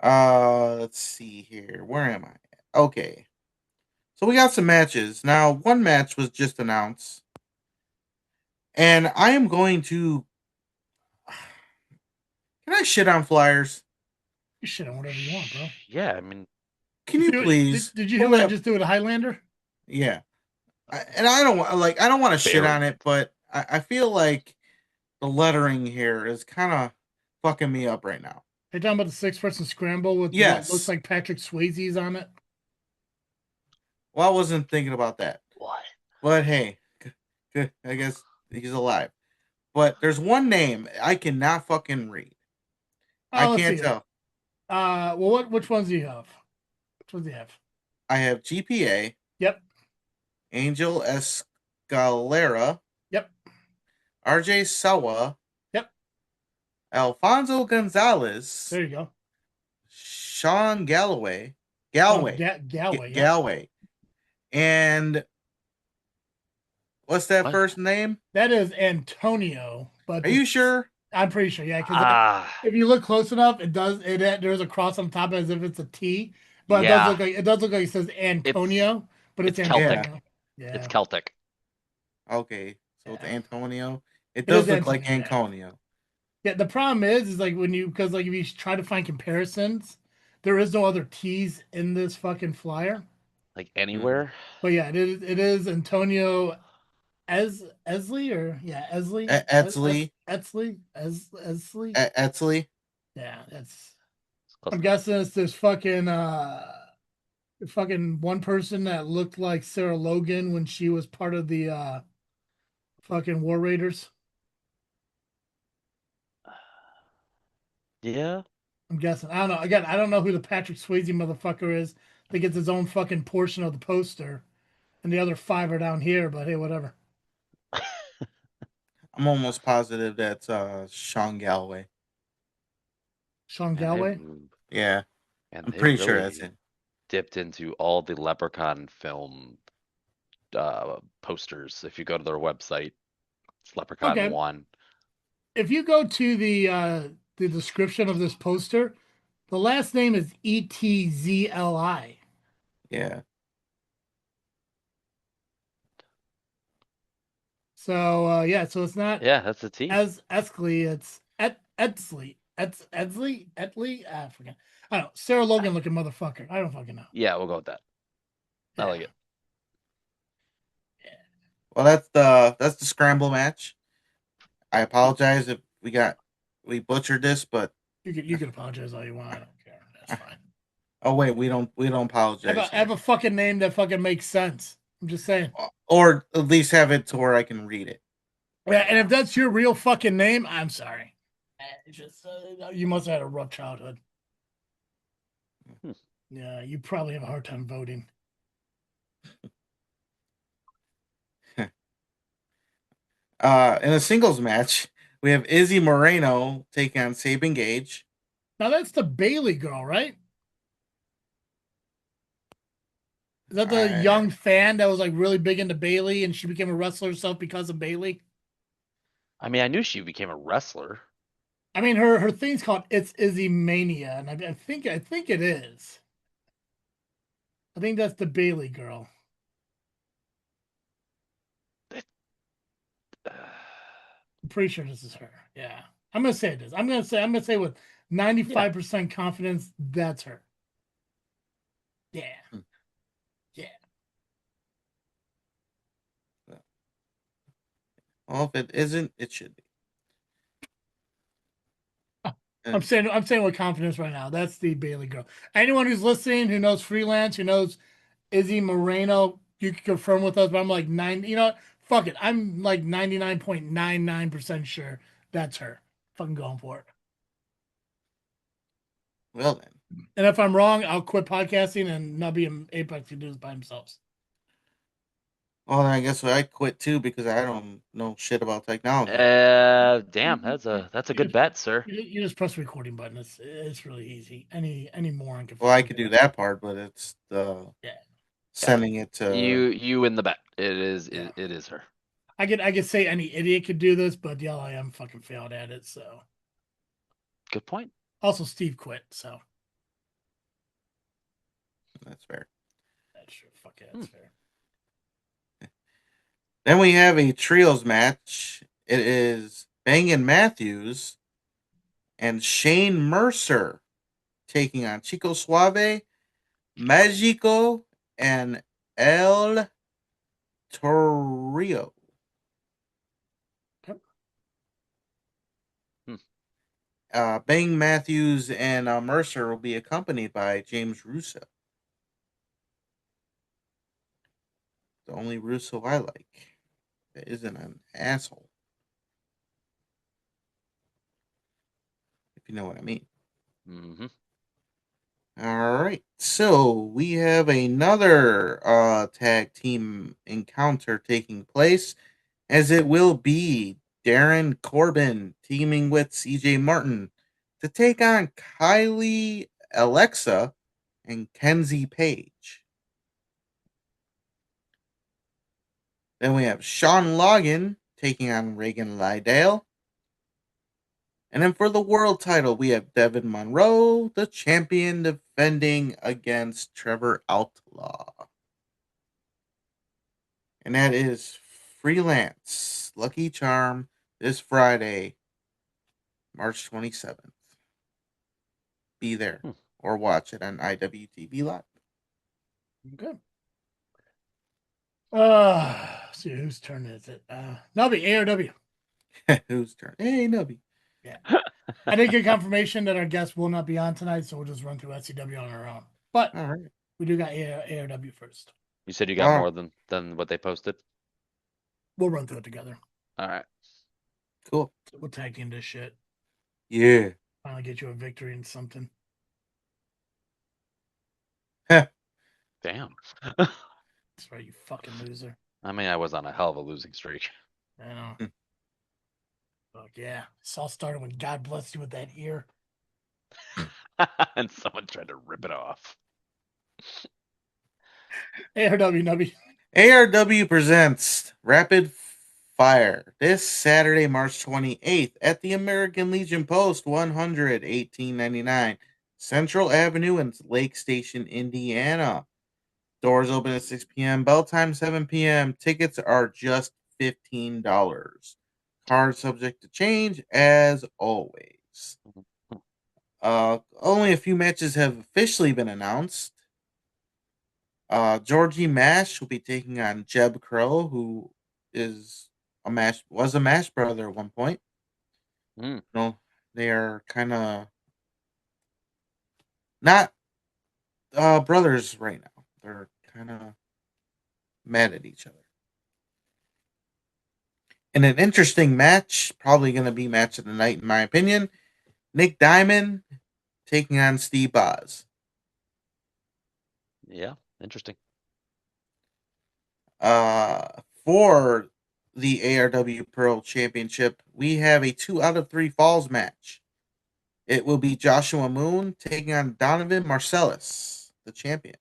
Let's see here. Where am I? Okay. So we got some matches. Now, one match was just announced. And I am going to. Can I shit on flyers? You shit on whatever you want, bro. Yeah, I mean, can you please? Did you hear what I just do with Highlander? Yeah, I don't want to shit on it, but I feel like the lettering here is kind of fucking me up right now. Are you talking about the 6-person scramble with what looks like Patrick Swayze's on it? Well, I wasn't thinking about that. What? But hey, I guess he's alive. But there's one name I cannot fucking read. I can't tell. Well, which ones do you have? Which ones do you have? I have GPA. Yep. Angel Escalera. Yep. RJ Sawa. Yep. Alfonso Gonzalez. There you go. Sean Galway. Galway. And what's that first name? That is Antonio. But are you sure? I'm pretty sure. Yeah, because if you look close enough, there's a cross on top as if it's a T. But it does look like it says Antonio, but it's Antonio. Celtic. Yeah. It's Celtic. Okay, so it's Antonio. It does look like Antonio. Yeah, the problem is like because if you try to find comparisons, there is no other T's in this fucking flyer. Like anywhere. But yeah, it is Antonio Esley. Yeah, that's. I'm guessing it's this fucking one person that looked like Sarah Logan when she was part of the fucking War Raiders. Yeah. I'm guessing. I don't know. Again, I don't know who the Patrick Swayze motherfucker is that gets his own fucking portion of the poster, and the other 5 are down here. But hey, whatever. I'm almost positive that's Sean Galway. Sean Galway? Yeah. I'm pretty sure that's it. Dipped into all the Leprechaun film posters. If you go to their website, it's Leprechaun 1. If you go to the description of this poster, the last name is ETZLI. Yeah. So so it's not. Yeah, that's a T. As Eskley, it's Edsley. Edsley? I forget. I don't know. Sarah Logan looking motherfucker. I don't fucking know. Yeah, we'll go with that. I like it. Yeah. Well, that's the scramble match. I apologize if we butchered this, but you can apologize all you want. I don't care. That's fine. Oh wait, we don't apologize. Have a fucking name that fucking makes sense. I'm just saying. Or at least have it to where I can read it. Yeah, and if that's your real fucking name, I'm sorry. It's just you must have had a rough childhood. Yeah, you probably have a hard time voting. In a singles match, we have Izzy Moreno taking on Sabin Gage. Now that's the Bailey girl, right? Is that the young fan that was like really big into Bailey and she became a wrestler herself because of Bailey? I mean, I knew she became a wrestler. I mean, her thing's called It's Izzy Mania, and I think it is. I think that's the Bailey girl. I'm pretty sure this is her. Yeah, I'm gonna say it is. I'm gonna say with 95% confidence that's her. Yeah. Yeah. Well, if it isn't, it should be. I'm saying with confidence right now. That's the Bailey girl. Anyone who's listening who knows Freelance, who knows Izzy Moreno, you can confirm with us. But I'm like fuck it. I'm like 99.99% sure that's her. Fucking going for it. Well then. And if I'm wrong, I'll quit podcasting and Nubby and Apex can do this by themselves. Well, then I guess I quit too because I don't know shit about technology. Damn, that's a good bet, sir. You just press the recording button. It's really easy. Any moron can. Well, I could do that part, but it's the sending it to You win the bet. It is her. I could say any idiot could do this, but yeah, I am fucking failed at it. So Good point. also Steve quit, so that's fair. that's true. Fuck yeah, that's fair. Then we have a trios match. It is Bangin' Matthews and Shane Mercer taking on Chico Suave, Magico, and El Torrio. Bang Matthews and Mercer will be accompanied by James Russo. The only Russo I like that isn't an asshole. If you know what I mean. Mm-hmm. All right. So we have another tag team encounter taking place, as it will be Darren Corbin teaming with CJ Martin to take on Kylie Alexa and Kenzie Page. Then we have Sean Logan taking on Reagan Lydale. And then for the world title, we have Devin Monroe, the champion, defending against Trevor Outlaw. And that is Freelance Lucky Charm this Friday, March 27th. Be there or watch it on IWTV Live. Okay. See whose turn is it? Nubby, ARW. Whose turn? Hey, Nubby. Yeah. I did get confirmation that our guest will not be on tonight, so we'll just run through SCW on our own. But all right, we do got ARW first. You said you got more than what they posted? We'll run through it together. All right. Cool. We'll tag team this shit. Yeah. Finally get you a victory in something. Damn. That's right, you fucking loser. I mean, I was on a hell of a losing streak. I know. Fuck yeah. This all started when God blessed you with that ear. And someone tried to rip it off. ARW, Nubby. ARW presents Rapid Fire this Saturday, March 28th at the American Legion Post, 100, 1899 Central Avenue in Lake Station, Indiana. Doors open at 6 p.m. Bell time 7 p.m. Tickets are just $15. Card subject to change as always. Only a few matches have officially been announced. Georgie Mash will be taking on Jeb Crow, who was a Mash brother at one point. You know, they are kind of not brothers right now. They're kind of mad at each other. In an interesting match, probably going to be match of the night in my opinion, Nick Diamond taking on Steve Boz. Yeah, interesting. For the ARWPRO Championship, we have a 2 out of 3 falls match. It will be Joshua Moon taking on Donovan Marcellus, the champion.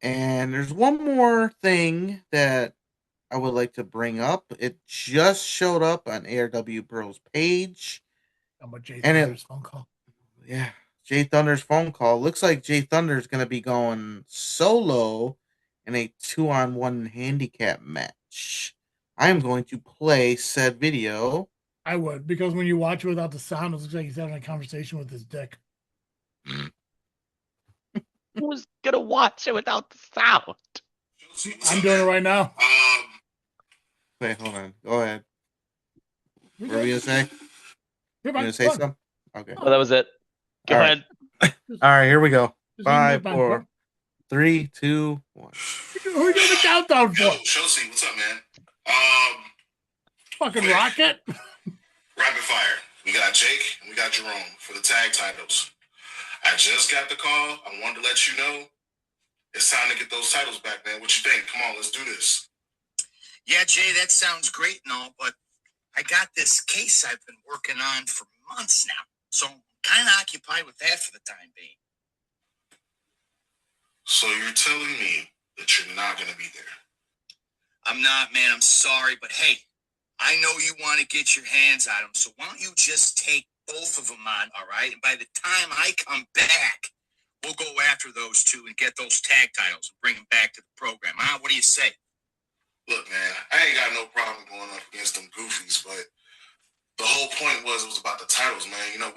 And there's one more thing that I would like to bring up. It just showed up on ARWPRO's page. How about Jay Thunder's phone call? Yeah, Jay Thunder's phone call. Looks like Jay Thunder is going to be going solo in a 2-on-1 handicap match. I'm going to play said video. I would, because when you watch it without the sound, it looks like he's having a conversation with his dick. Who's gonna watch it without the sound? I'm doing it right now. Wait, hold on. Go ahead. What are you gonna say? You gonna say something? Okay. Oh, that was it. Go ahead. All right, here we go. 5, 4, 3, 2, 1. Who are you doing the countdown for? Chelsea, what's up, man? Fucking Rocket. Rapid fire. We got Jake and we got Jerome for the tag titles. I just got the call. I wanted to let you know it's time to get those titles back, man. What you think? Come on, let's do this. Yeah, Jay, that sounds great and all, but I got this case I've been working on for months now, so I'm kind of occupied with that for the time being. So you're telling me that you're not going to be there? I'm not, man. I'm sorry, but hey, I know you want to get your hands on them, so why don't you just take both of them on, all right? And by the time I come back, we'll go after those two and get those tag titles and bring them back to the program. Huh? What do you say? Look, man, I ain't got no problem going up against them goofies, but the whole point was it was about the titles, man. You know,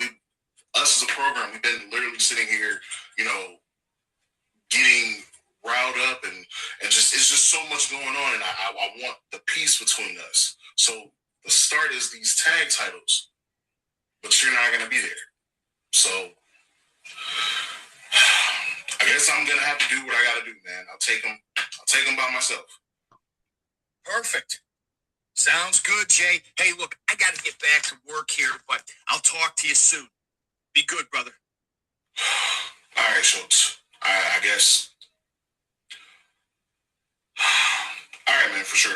us as a program, we've been literally sitting here, you know, getting riled up and just it's just so much going on, and I want the peace between us. So the start is these tag titles, but you're not gonna be there. So I guess I'm gonna have to do what I gotta do, man. I'll take them by myself. Perfect. Sounds good, Jay. Hey, look, I got to get back to work here, but I'll talk to you soon. Be good, brother. All right, Schultz. I guess. All right, man, for sure.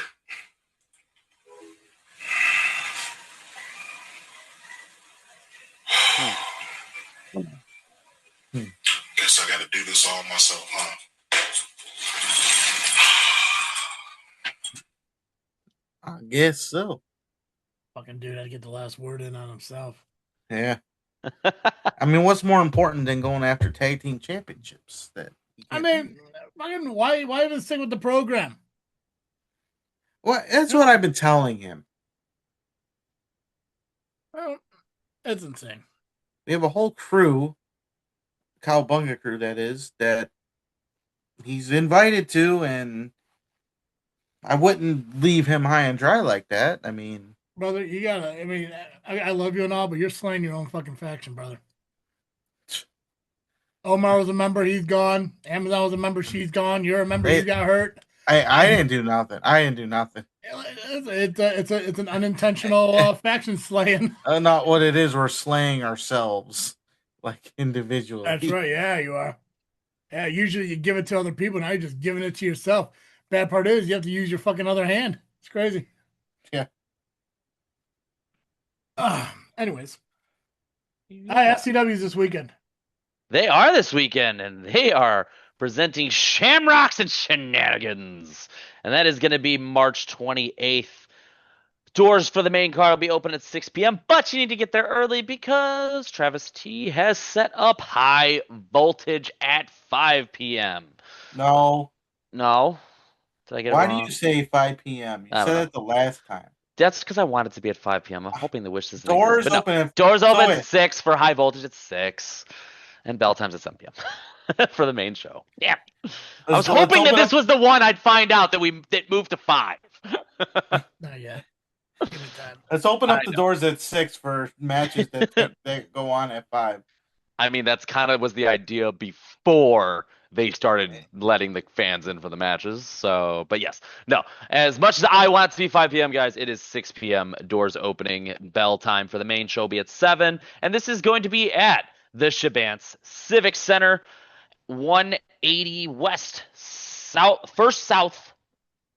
Guess I got to do this all myself, huh? I guess so. Fucking dude, I get the last word in on himself. Yeah. I mean, what's more important than going after tag team championships? I mean, fucking why even stick with the program? Well, that's what I've been telling him. Well, it's insane. We have a whole crew, Cowabunga crew, that he's invited to, and I wouldn't leave him high and dry like that. I mean, brother, you gotta. I mean, I love you and all, but you're slaying your own fucking faction, brother. Omar was a member, he's gone. Amazon was a member, she's gone. You're a member, you got hurt. I didn't do nothing. It's an unintentional faction slaying. Not what it is. We're slaying ourselves, like individually. That's right. Yeah, you are. Yeah, usually you give it to other people. Now you're just giving it to yourself. Bad part is you have to use your fucking other hand. It's crazy. Yeah. Anyways. SCW's this weekend. They are this weekend, and they are presenting Shamrocks and Shenanigans. And that is going to be March 28th. Doors for the main card will be open at 6 p.m., but you need to get there early because Travis T has set up High Voltage at 5 p.m. No. Did I get it Why wrong? do you say 5 p.m.? You said it the last time. That's because I want it to be at 5 p.m. I'm hoping the wish doesn't Doors exist. open. Doors open at 6 for High Voltage at 6. And bell times at 7 p.m. for the main show. Yeah. I was hoping that this was the one I'd find out that moved to 5. Not yet. Give me time. Let's open up the doors at 6 for matches that go on at 5. I mean, that's kind of was the idea before they started letting the fans in for the matches. So, but yes, no, as much as I want it to be 5 p.m., guys, it is 6 p.m. Doors opening. Bell time for the main show will be at 7. And this is going to be at the Shabance Civic Center, 180 West First South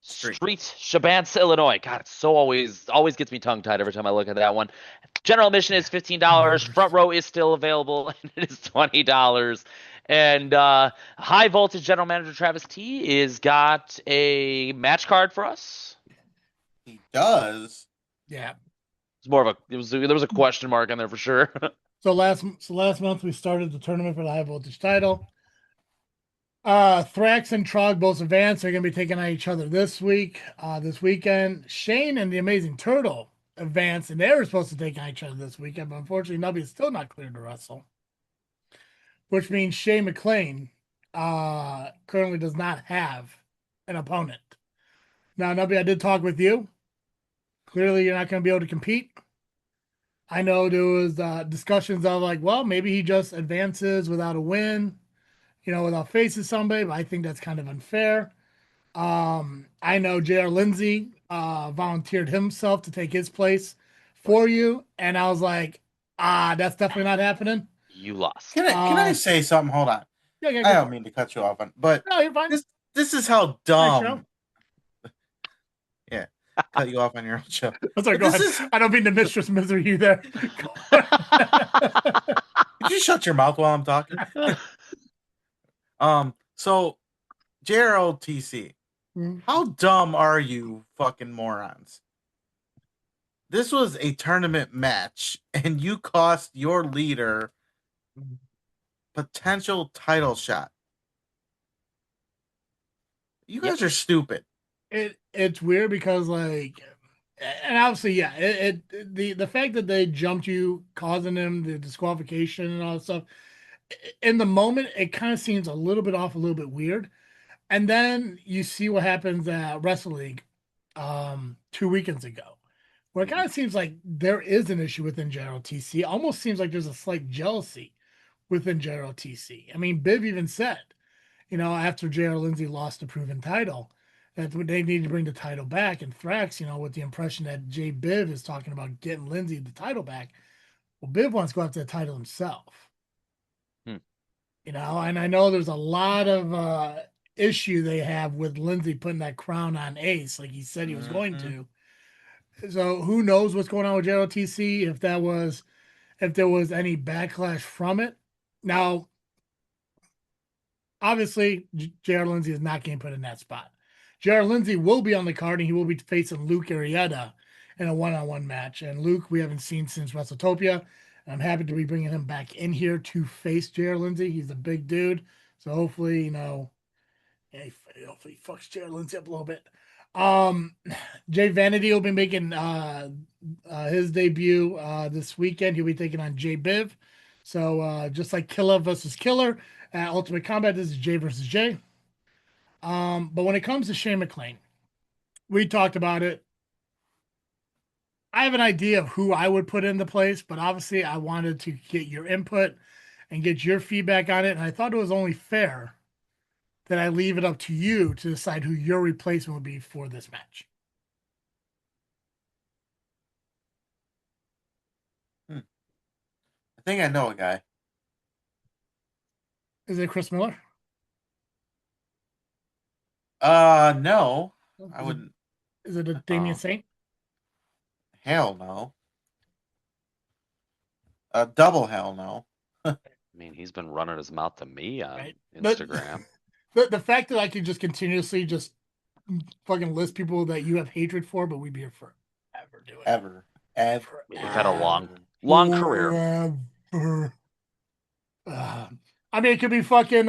Street, Shabance, Illinois. God, it's so always gets me tongue-tied every time I look at that one. General admission is $15. Front row is still available, and it is $20. And High Voltage General Manager Travis T is got a match card for us. He does. Yeah. It's more of there was a question mark on there for sure. So last month we started the tournament for the High Voltage title. Thrax and Trog both advanced. They're going to be taking on each other this weekend. Shane and the Amazing Turtle advanced, and they were supposed to take on each other this weekend, but unfortunately, Nubby is still not cleared to wrestle, which means Shane McLean currently does not have an opponent. Now, Nubby, I did talk with you. Clearly, you're not going to be able to compete. I know there was discussions of like, well, maybe he just advances without a win, without facing somebody, but I think that's kind of unfair. I know J.R. Lindsay volunteered himself to take his place for you, and I was like, That's definitely not happening. You lost. Can I say something? Hold on. Yeah, I go don't for mean to cut you off, but No, you're fine. this is how Nice dumb. show. Yeah, cut you off on your own show. I'm sorry, But go this ahead. is- I don't mean to mistress misery you there. Could you shut your mouth while I'm talking? So JROTC, how dumb are you, fucking morons? This was a tournament match, and you cost your leader potential title shot. You guys are stupid. It's weird because like, and obviously, yeah, the fact that they jumped you, causing them the disqualification and all that stuff. In the moment, it kind of seems a little bit off, a little bit weird. And then you see what happens at Wrestle League 2 weekends ago, where it kind of seems like there is an issue within General TC. Almost seems like there's a slight jealousy within General TC. I mean, Biv even said, after J.R. Lindsay lost the proven title, that they need to bring the title back. And Thrax, with the impression that Jay Biv is talking about getting Lindsay the title back. Well, Biv wants to go after the title himself. And I know there's a lot of issue they have with Lindsay putting that crown on Ace, like he said he was going to. So who knows what's going on with JLTC, if there was any backlash from it. Now, obviously, J.R. Lindsay is not getting put in that spot. J.R. Lindsay will be on the card, and he will be facing Luke Arrieta in a one-on-one match. And Luke, we haven't seen since WrestleTopia. I'm happy to be bringing him back in here to face J.R. Lindsay. He's a big dude. So hopefully, hopefully he fucks J.R. Lindsay up a little bit. Jay Vanity will be making his debut this weekend. He'll be taking on Jay Biv. So just like Killer versus Killer at Ultimate Combat, this is Jay versus Jay. But when it comes to Shane McClain, we talked about it. I have an idea of who I would put into place, but obviously I wanted to get your input and get your feedback on it. And I thought it was only fair that I leave it up to you to decide who your replacement would be for this match. I think I know a guy. Is it Chris Miller? No, I wouldn't. Is it a Damian Saint? Hell no. Double hell no. I mean, he's been running his mouth to me on Right. Instagram. The fact that I could just continuously just fucking list people that you have hatred for, but we'd be here forever doing Ever. We've had a long career. Forever. I mean, it could be fucking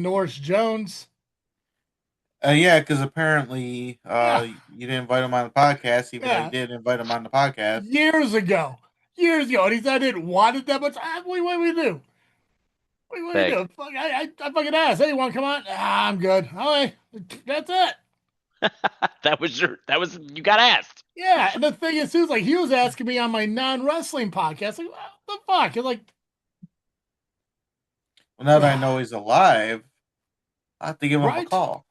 Norris Jones. Yeah, because apparently you didn't invite him on the podcast, even though you did invite him on the podcast. Years ago. And he said I didn't want it that much. What do we do? What do we do? Fuck, I fucking asked. Hey, you want to come on? I'm good. All right. That's it. You got asked. Yeah, and the thing is, too, he was asking me on my non-wrestling podcast. Like, what the fuck? You're like, well, now that I know he's alive, I have to give him a call.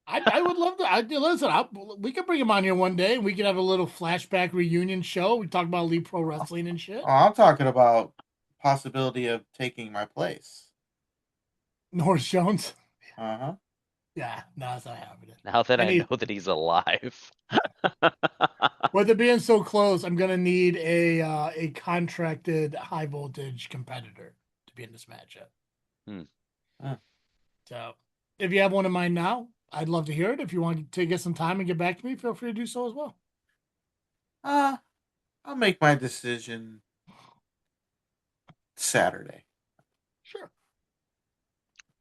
I would love to. Listen, we could bring him on here one day, and we could have a little flashback reunion show. We talk about Elite Pro Wrestling and shit. Oh, I'm talking about possibility of taking my place. Norris Jones. Uh-huh. Yeah, no, that's not happening. Now that I know that he's alive. With it being so close, I'm gonna need a contracted high voltage competitor to be in this matchup. So if you have one in mind now, I'd love to hear it. If you want to get some time and get back to me, feel free to do so as well. I'll make my decision Saturday. Sure.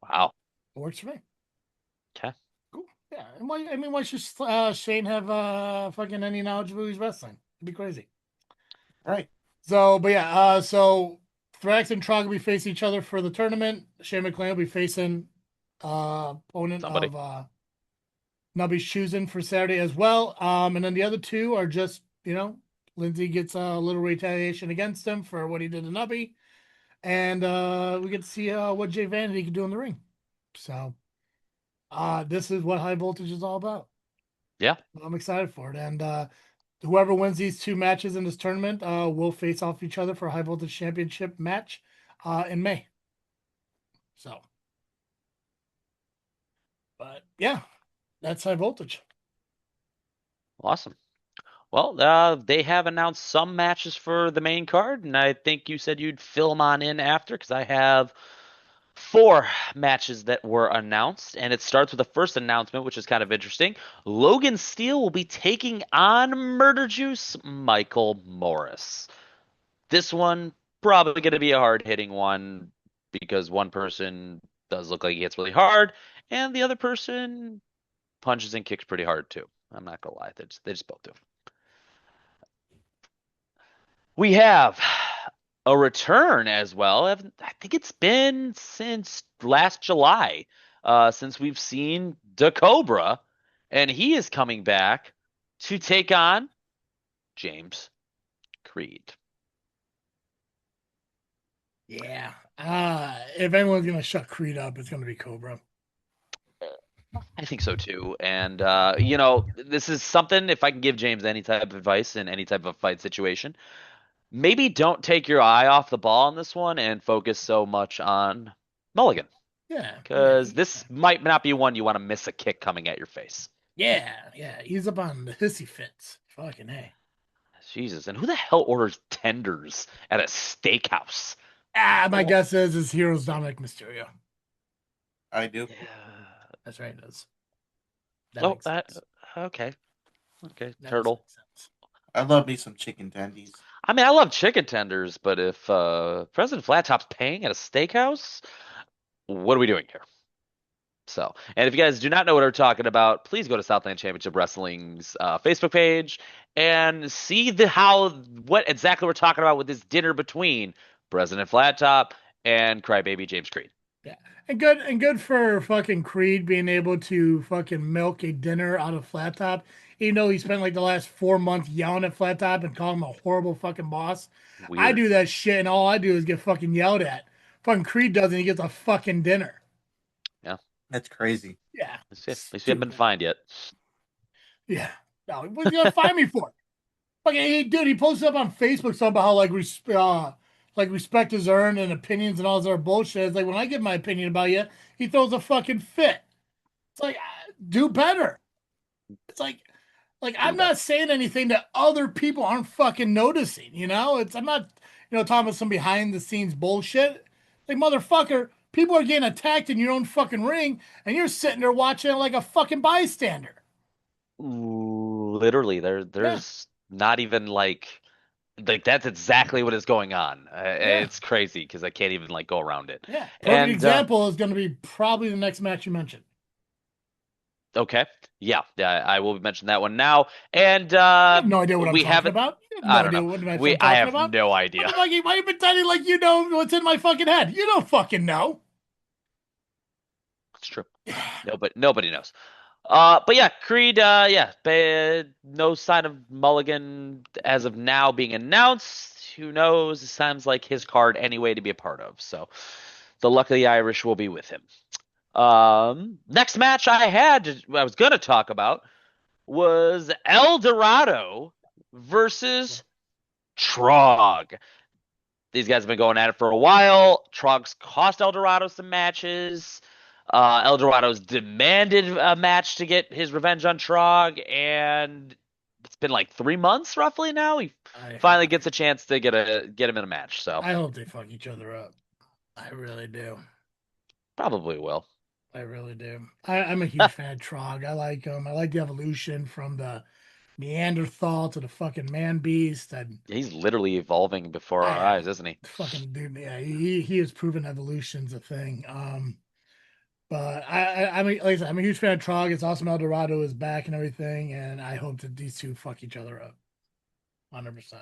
Wow. It works for me. Okay. Cool. Yeah. And why should Shane have fucking any knowledge of who he's wrestling? It'd be crazy. Right. So, but yeah, so Thrax and Trog will be facing each other for the tournament. Shane McClain will be facing opponent of Nubby's choosing for Saturday as well. And then the other two are just, Lindsay gets a little retaliation against him for what he did to Nubby. And we get to see what Jay Vanity can do in the ring. So this is what high voltage is all about. Yeah. I'm excited for it. And whoever wins these 2 matches in this tournament will face off each other for a high voltage championship match in May. So, but yeah, that's high voltage. Awesome. Well, they have announced some matches for the main card, and I think you said you'd fill them on in after, because I have 4 matches that were announced, and it starts with the first announcement, which is kind of interesting. Logan Steele will be taking on Murder Juice Michael Morris. This one probably going to be a hard-hitting one, because one person does look like he hits really hard, and the other person punches and kicks pretty hard too. I'm not gonna lie, they just both do. We have a return as well. I think it's been since last July since we've seen the Cobra, and he is coming back to take on James Creed. Yeah. If anyone's gonna shut Creed up, it's gonna be Cobra. I think so too. And this is something, if I can give James any type of advice in any type of fight situation, maybe don't take your eye off the ball on this one and focus so much on Mulligan. Yeah. Because this might not be one you want to miss a kick coming at your face. Yeah. He's up on the hissy fits. Fucking A. Jesus. And who the hell orders tenders at a steakhouse? My guess is his hero's Dominic Mysterio. I do. Yeah. That's right, it does. Okay. Okay, That Turtle. makes sense. I love me some chicken tendies. I mean, I love chicken tenders, but if President Flat Top's paying at a steakhouse, what are we doing here? So, and if you guys do not know what we're talking about, please go to Southland Championship Wrestling's Facebook page and see what exactly we're talking about with this dinner between President Flat Top and Crybaby James Creed. Yeah. And good for fucking Creed being able to fucking milk a dinner out of Flat Top. Even though he spent like the last 4 months yelling at Flat Top and calling him a horrible fucking boss. Weird. I do that shit and all I do is get fucking yelled at. Fucking Creed doesn't, he gets a fucking dinner. Yeah. That's crazy. Yeah. At least you haven't been fined yet. Yeah. No, what's he gonna find me for? Fucking hey, dude, he posted up on Facebook something about how respect is earned and opinions and all this other bullshit. It's like when I give my opinion about you, he throws a fucking fit. It's like do better. It's like I'm not saying anything that other people aren't fucking noticing, I'm not, talking about some behind the scenes bullshit. Like motherfucker, people are getting attacked in your own fucking ring and you're sitting there watching it like a fucking bystander. Literally, there's not even like that's exactly what is going on. It's crazy because I can't even go around it. Yeah. Perfect example is going to be probably the next match you mentioned. Okay. Yeah, I will mention that one now. And I have no idea what I'm talking about. I don't know. I have no idea. Why you pretending like you know what's in my fucking head? You don't fucking know. It's true. Nobody knows. But yeah, Creed, no sign of Mulligan as of now being announced. Who knows? It sounds like his card anyway to be a part of. So the luck of the Irish will be with him. Next match I was going to talk about was El Dorado versus Trog. These guys have been going at it for a while. Trog's cost El Dorado some matches. El Dorado's demanded a match to get his revenge on Trog, and it's been 3 months roughly now. He finally gets a chance to get him in a match. So I hope they fuck each other up. I really do. Probably will. I really do. I'm a huge fan of Trog. I like him. I like the evolution from the Neanderthal to the fucking man beast. He's literally evolving before our eyes, isn't he? Fucking dude, yeah. He has proven evolution's a thing. But I'm like I said, I'm a huge fan of Trog. It's awesome El Dorado is back and everything, and I hope that these two fuck each other up. 100%.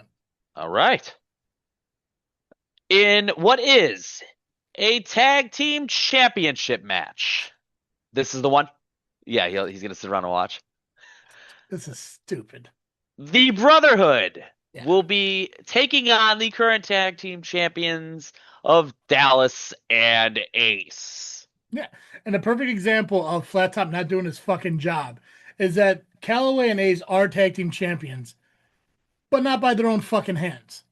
All right. In what is a tag team championship match. This is the one? Yeah, he's going to sit around and watch. This is stupid. The Brotherhood will be taking on the current tag team champions of Dallas and Ace. Yeah, and a perfect example of Flat Top not doing his fucking job is that Callaway and Ace are tag team champions, but not by their own fucking hands.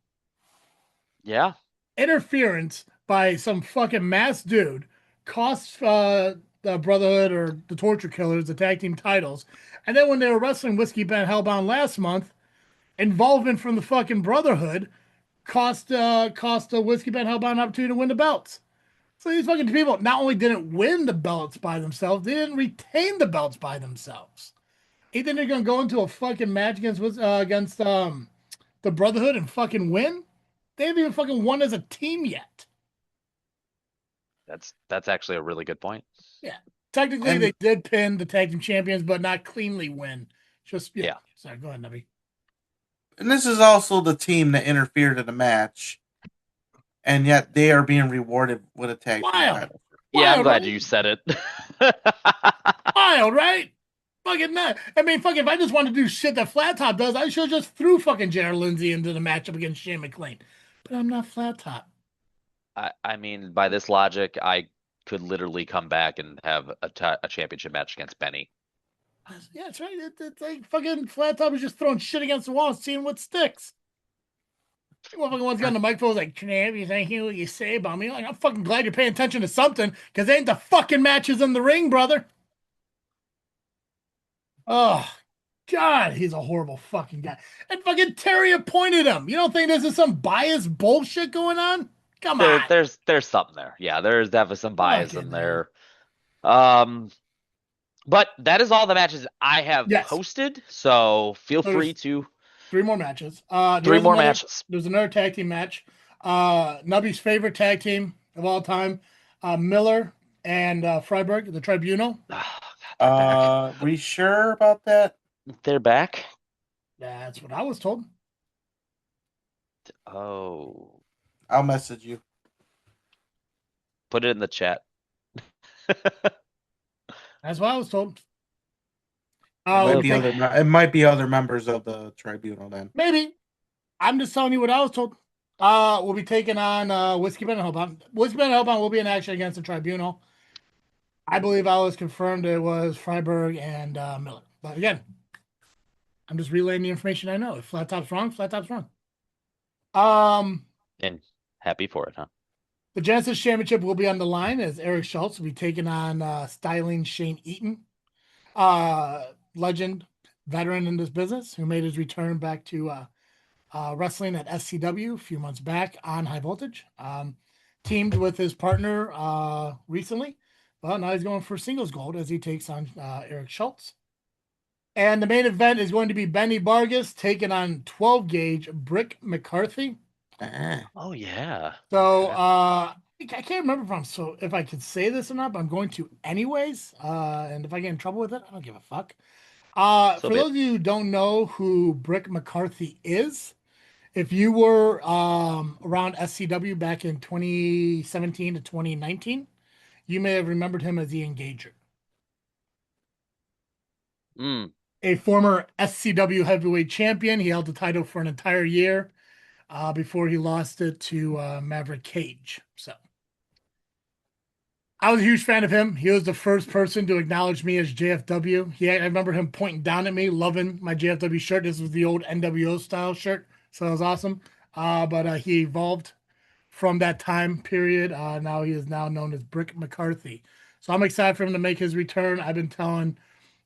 Yeah. Interference by some fucking mass dude costs the Brotherhood or the Torture Killers the tag team titles. And then when they were wrestling Whiskey Ben Hellbound last month, involvement from the fucking Brotherhood cost the Whiskey Ben Hellbound an opportunity to win the belts. So these fucking people not only didn't win the belts by themselves, they didn't retain the belts by themselves. You think they're gonna go into a fucking match against the Brotherhood and fucking win? They haven't even fucking won as a team yet. That's actually a really good point. Yeah. Technically, they did pin the tag team champions, but not cleanly win. Just, yeah. Sorry, go ahead, Nubby. And this is also the team that interfered in the match, and yet they are being rewarded with a tag team title. Yeah, I'm glad right? you said it. Wild, right? Fucking nut. I mean, fucking, if I just wanted to do shit that Flat Top does, I should have just threw fucking Jared Lindsay into the matchup against Shane McClain. But I'm not Flat Top. I mean, by this logic, I could literally come back and have a championship match against Benny. Yeah, that's right. It's like fucking Flat Top is just throwing shit against the wall and seeing what sticks. Fucking one's got on the microphone like, Trav, you think what you say about me? Like, I'm fucking glad you're paying attention to something, because ain't the fucking matches in the ring, brother. Oh, God, he's a horrible fucking guy. And fucking Terry appointed him. You don't think this is some biased bullshit going on? Come on. There's something there. Yeah, there's definitely some bias in there. But that is all the matches I have posted. So feel free to 3 more matches. matches. There's another tag team match. Nubby's favorite tag team of all time, Miller and Freiberg, the Tribunal. We sure about that? They're back. That's what I was told. Oh. I'll message you. Put it in the chat. That's what I was told. It might be other members of the tribunal then. Maybe. I'm just telling you what I was told. We'll be taking on Whiskey Ben and Hellbound. Whiskey Ben and Hellbound will be in action against the tribunal. I believe I was confirmed it was Freiberg and Miller. But again, I'm just relaying the information I know. If Flat Top's wrong, Flat Top's wrong. And happy for it, huh? The Genesis Championship will be on the line as Eric Schultz will be taking on styling Shane Eaton. Legend, veteran in this business, who made his return back to wrestling at SCW a few months back on High Voltage. Teamed with his partner recently, but now he's going for singles gold as he takes on Eric Schultz. And the main event is going to be Benny Vargas taking on 12 gauge Brick McCarthy. Oh yeah. So I can't remember if I could say this or not, but I'm going to anyways. And if I get in trouble with it, I don't give a fuck. For those of you who don't know who Brick McCarthy is, if you were around SCW back in 2017 to 2019, you may have remembered him as the Engager. A former SCW heavyweight champion. He held the title for an entire year before he lost it to Maverick Cage. So I was a huge fan of him. He was the first person to acknowledge me as JFW. I remember him pointing down at me, loving my JFW shirt. This was the old NWO style shirt, so it was awesome. But he evolved from that time period. Now he is now known as Brick McCarthy. So I'm excited for him to make his return. I've been telling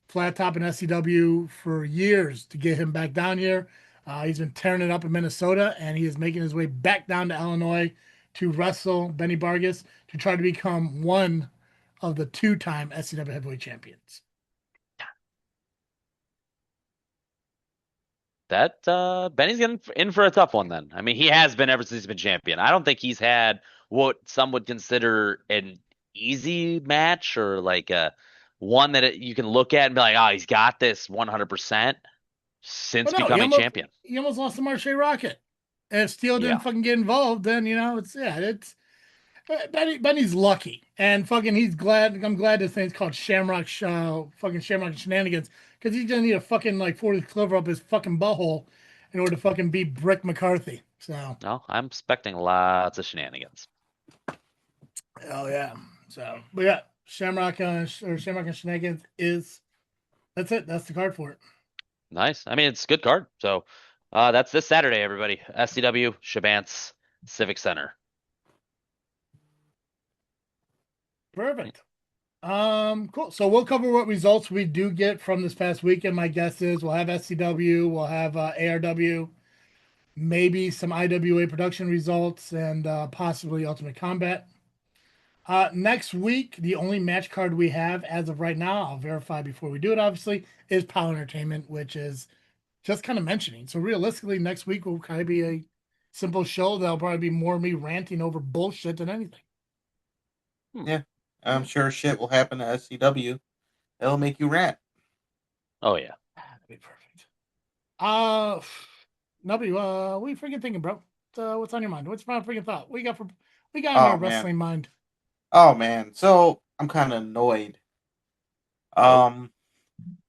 Flat Top and SCW for years to get him back down here. He's been tearing it up in Minnesota, and he is making his way back down to Illinois to wrestle Benny Vargas to try to become one of the 2-time SCW heavyweight champions. That Benny's getting in for a tough one then. I mean, he has been ever since he's been champion. I don't think he's had what some would consider an easy match or like one that you can look at and be like, oh, he's got this 100% since becoming champion. He almost lost to Marche Rocket. And if Steele didn't fucking get involved, then, Benny's lucky. And fucking I'm glad this thing's called Shamrock Shenanigans, because he's going to need a fucking like 40 clover up his fucking butthole in order to fucking beat Brick McCarthy. So. No, I'm expecting lots of shenanigans. Oh, yeah. So, but yeah, Shamrock and Shenanigans that's it. That's the card for it. Nice. I mean, it's a good card. So, That's this Saturday, everybody. SCW Shabance Civic Center. Perfect. Cool. So we'll cover what results we do get from this past weekend. My guess is we'll have SCW, we'll have ARW, maybe some IWA production results, and possibly Ultimate Combat. Next week, the only match card we have as of right now, I'll verify before we do it, obviously, is Power Entertainment, which is just kind of mentioning. So realistically, next week will kind of be a simple show that'll probably be more me ranting over bullshit than anything. Yeah, I'm sure shit will happen to SCW. It'll make you rant. Oh yeah. That'd be perfect. Nubby, what are you freaking thinking, bro? What's on your mind? What's my freaking thought? What you got in your wrestling mind? Oh man, so I'm kind of annoyed.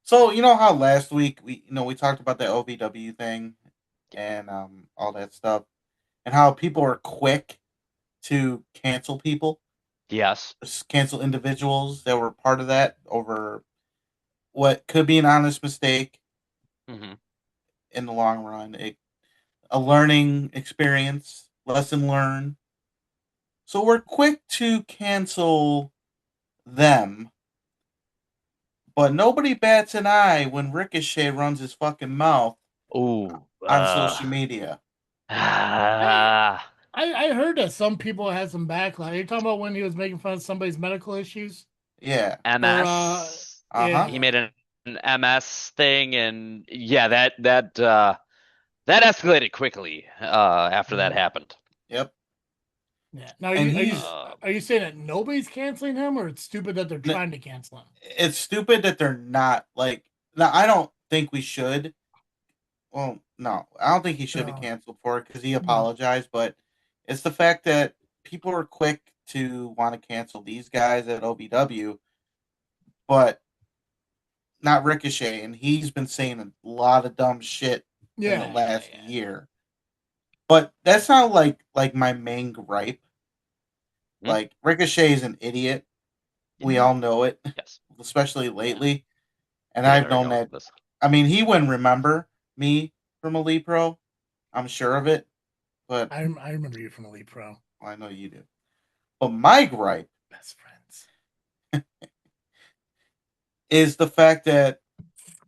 So you know how last week we talked about the OVW thing and all that stuff, and how people are quick to cancel people, Yes. cancel individuals that were part of that over what could be an honest mistake Mm-hmm. in the long run, a learning experience, lesson learned. So we're quick to cancel them, but nobody bats an eye when Ricochet runs his fucking mouth Ooh. on social media. I heard that some people had some backlash. You're talking about when he was making fun of somebody's medical issues? Yeah. MS. Yeah. He made an MS thing, and yeah, that escalated quickly after that happened. Yep. Yeah. Now, And are you saying that nobody's canceling him, or it's stupid that they're trying to cancel him? It's stupid that they're not like. Now, I don't think we should. Well, no, I don't think he should be canceled for it because he apologized. But it's the fact that people are quick to want to cancel these guys at OVW, but not Ricochet, and he's been saying a lot of dumb shit in the last year. But that's not like my main gripe. Hmm? Like Ricochet is an idiot. We all know it, Yes. especially lately. And Yeah, I've known that. I mean, he wouldn't remember me from Elite Pro. I'm sure of it. But I remember you from Elite Pro. Well, I know you do. But my gripe, best friends, is the fact that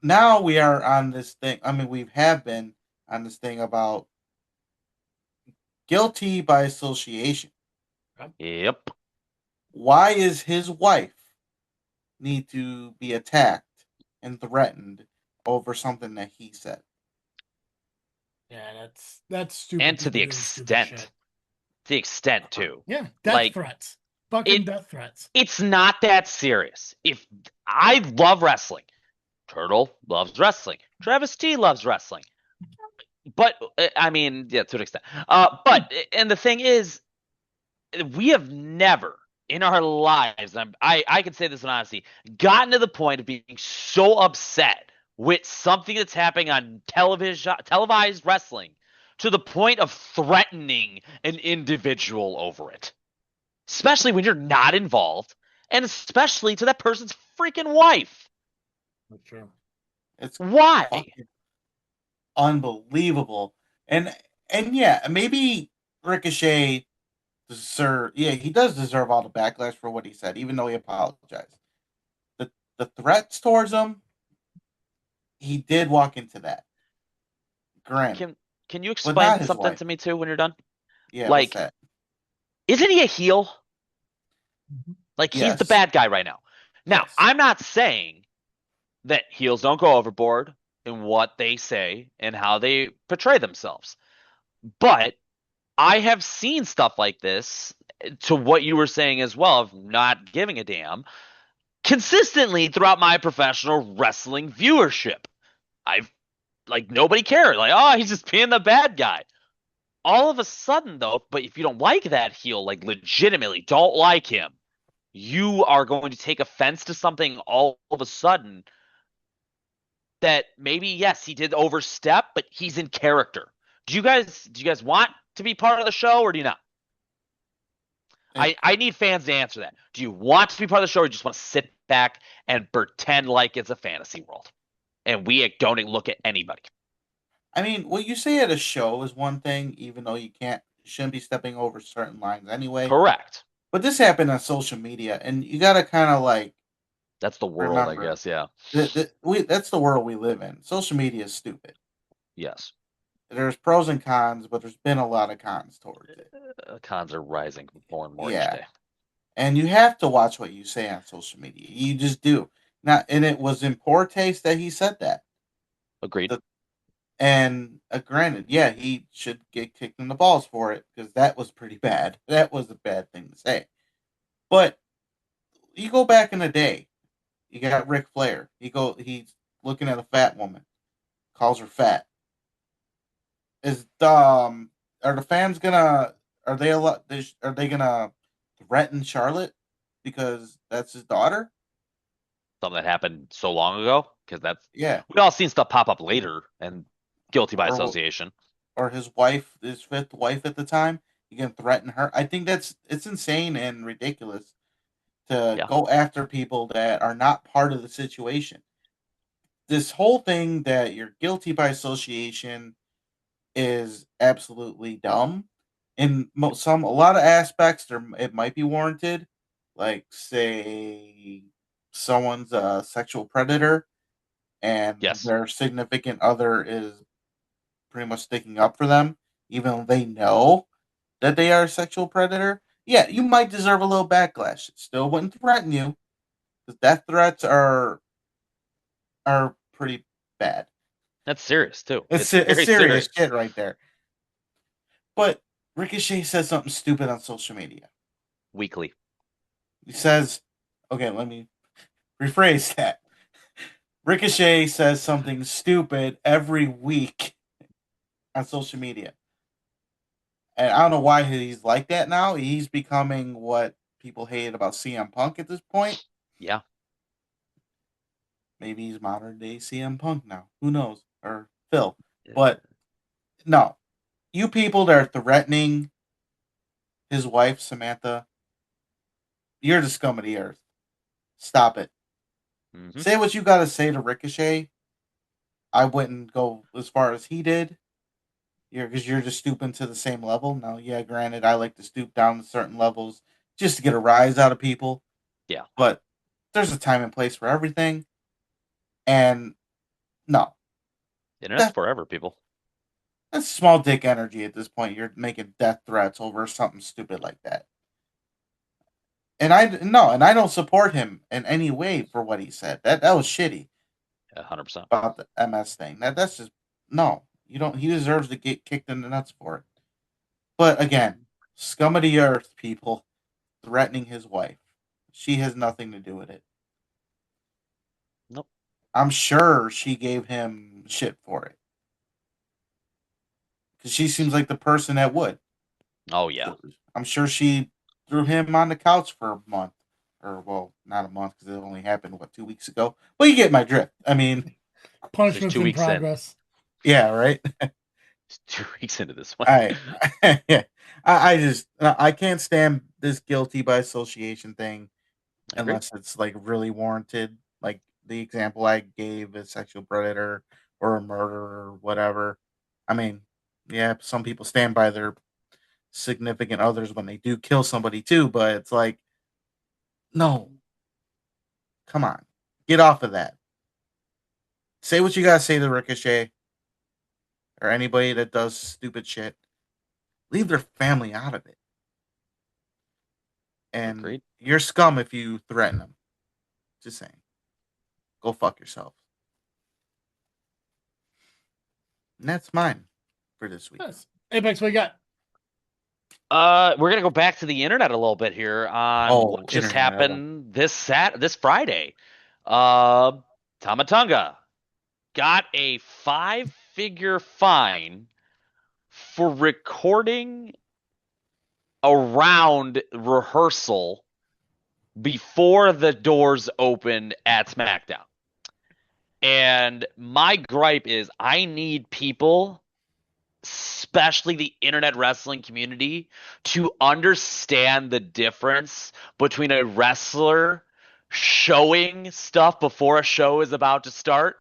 now we are on this thing. I mean, we have been on this thing about guilty by association. Yep. Why is his wife need to be attacked and threatened over something that he said? Yeah, that's stupid. And to the extent too. Yeah, death threats. Fucking death threats. It's not that serious. If I love wrestling, Turtle loves wrestling, Travis T loves wrestling, but I mean, yeah, to an extent. But and the thing is, we have never in our lives, and I can say this in honesty, gotten to the point of being so upset with something that's happening on televised wrestling to the point of threatening an individual over it. Especially when you're not involved, and especially to that person's freaking wife. That's true. It's why unbelievable. And yeah, maybe Ricochet he does deserve all the backlash for what he said, even though he apologized. The threats towards him, he did walk into that. Granted. Can you explain something to me too when you're done? Yeah, like, what's that? Isn't he a heel? Like, he's the bad guy right now. Now, I'm not saying that heels don't go overboard in what they say and how they portray themselves. But I have seen stuff like this, to what you were saying as well, of not giving a damn, consistently throughout my professional wrestling viewership. Nobody cared. Like, oh, he's just being the bad guy. All of a sudden, though, but if you don't like that heel, like legitimately don't like him, you are going to take offense to something all of a sudden that maybe, yes, he did overstep, but he's in character. Do you guys want to be part of the show, or do you not? I need fans to answer that. Do you want to be part of the show, or do you just want to sit back and pretend like it's a fantasy world and we don't look at anybody? I mean, what you say at a show is one thing, even though you shouldn't be stepping over certain lines anyway. Correct. But this happened on social media, and you got to kind of like That's the world, I remember guess. Yeah. that's the world we live in. Social media is stupid. Yes. There's pros and cons, but there's been a lot of cons towards it. Cons are rising more and more each Yeah. day. And you have to watch what you say on social media. You just do. Now, and it was in poor taste that he said that. Agreed. And granted, yeah, he should get kicked in the balls for it because that was pretty bad. That was a bad thing to say. But you go back in the day, you got Ric Flair. He's looking at a fat woman, calls her fat. Are the fans gonna are they a lot are they gonna threaten Charlotte because that's his daughter? Something that happened so long ago, because Yeah, we all seen stuff pop up later and guilty by or association. or his wife, his fifth wife at the time. You can threaten her. I think it's insane and ridiculous to go after people that are not part of the situation. This whole thing that you're guilty by association is absolutely dumb. In a lot of aspects, it might be warranted. Like, say, someone's a sexual predator, and Yes. their significant other is pretty much sticking up for them, even though they know that they are a sexual predator. Yeah, you might deserve a little backlash. It still wouldn't threaten you, because death threats are pretty bad. That's serious too. It's very serious shit right there. But Ricochet says something stupid on social media. Weekly. He says, okay, let me rephrase that. Ricochet says something stupid every week on social media. And I don't know why he's like that now. He's becoming what people hated about CM Punk at this point. Yeah. Maybe he's modern day CM Punk now. Who knows? Or Phil. But no. You people that are threatening his wife, Samantha, you're the scum of the earth. Stop it. Mm-hmm. Say what you got to say to Ricochet. I wouldn't go as far as he did. Because you're just stooping to the same level. Now, yeah, granted, I like to stoop down to certain levels just to get a rise out of people. Yeah. But there's a time and place for everything. And no. Internet's forever, people. That's small dick energy at this point. You're making death threats over something stupid like that. And I don't support him in any way for what he said. That was shitty. 100%. About the MS thing. That's just no. You don't. He deserves to get kicked in the nuts for it. But again, scum of the earth people threatening his wife. She has nothing to do with it. Nope. I'm sure she gave him shit for it. Because she seems like the person that would. Oh, yeah. I'm sure she threw him on the couch for a month. Or, well, not a month because it only happened, 2 weeks ago? Well, you get my drift. I mean, punishments in progress. Yeah, right? It's 2 weeks into this one. I can't stand this guilty by association thing unless it's like really warranted. Like the example I gave, a sexual predator or a murderer or whatever. I mean, yeah, some people stand by their significant others when they do kill somebody too, but it's like, no, come on, get off of that. Say what you gotta say to Ricochet or anybody that does stupid shit. Leave their family out of it. And Agreed. you're scum if you threaten them. Just saying. Go fuck yourself. And that's mine for this week. Yes. Apex, what you got? We're gonna go back to the internet a little bit here on what just happened this Friday. Tamatonga got a 5-figure fine for recording around rehearsal before the doors opened at SmackDown. And my gripe is I need people, especially the internet wrestling community, to understand the difference between a wrestler showing stuff before a show is about to start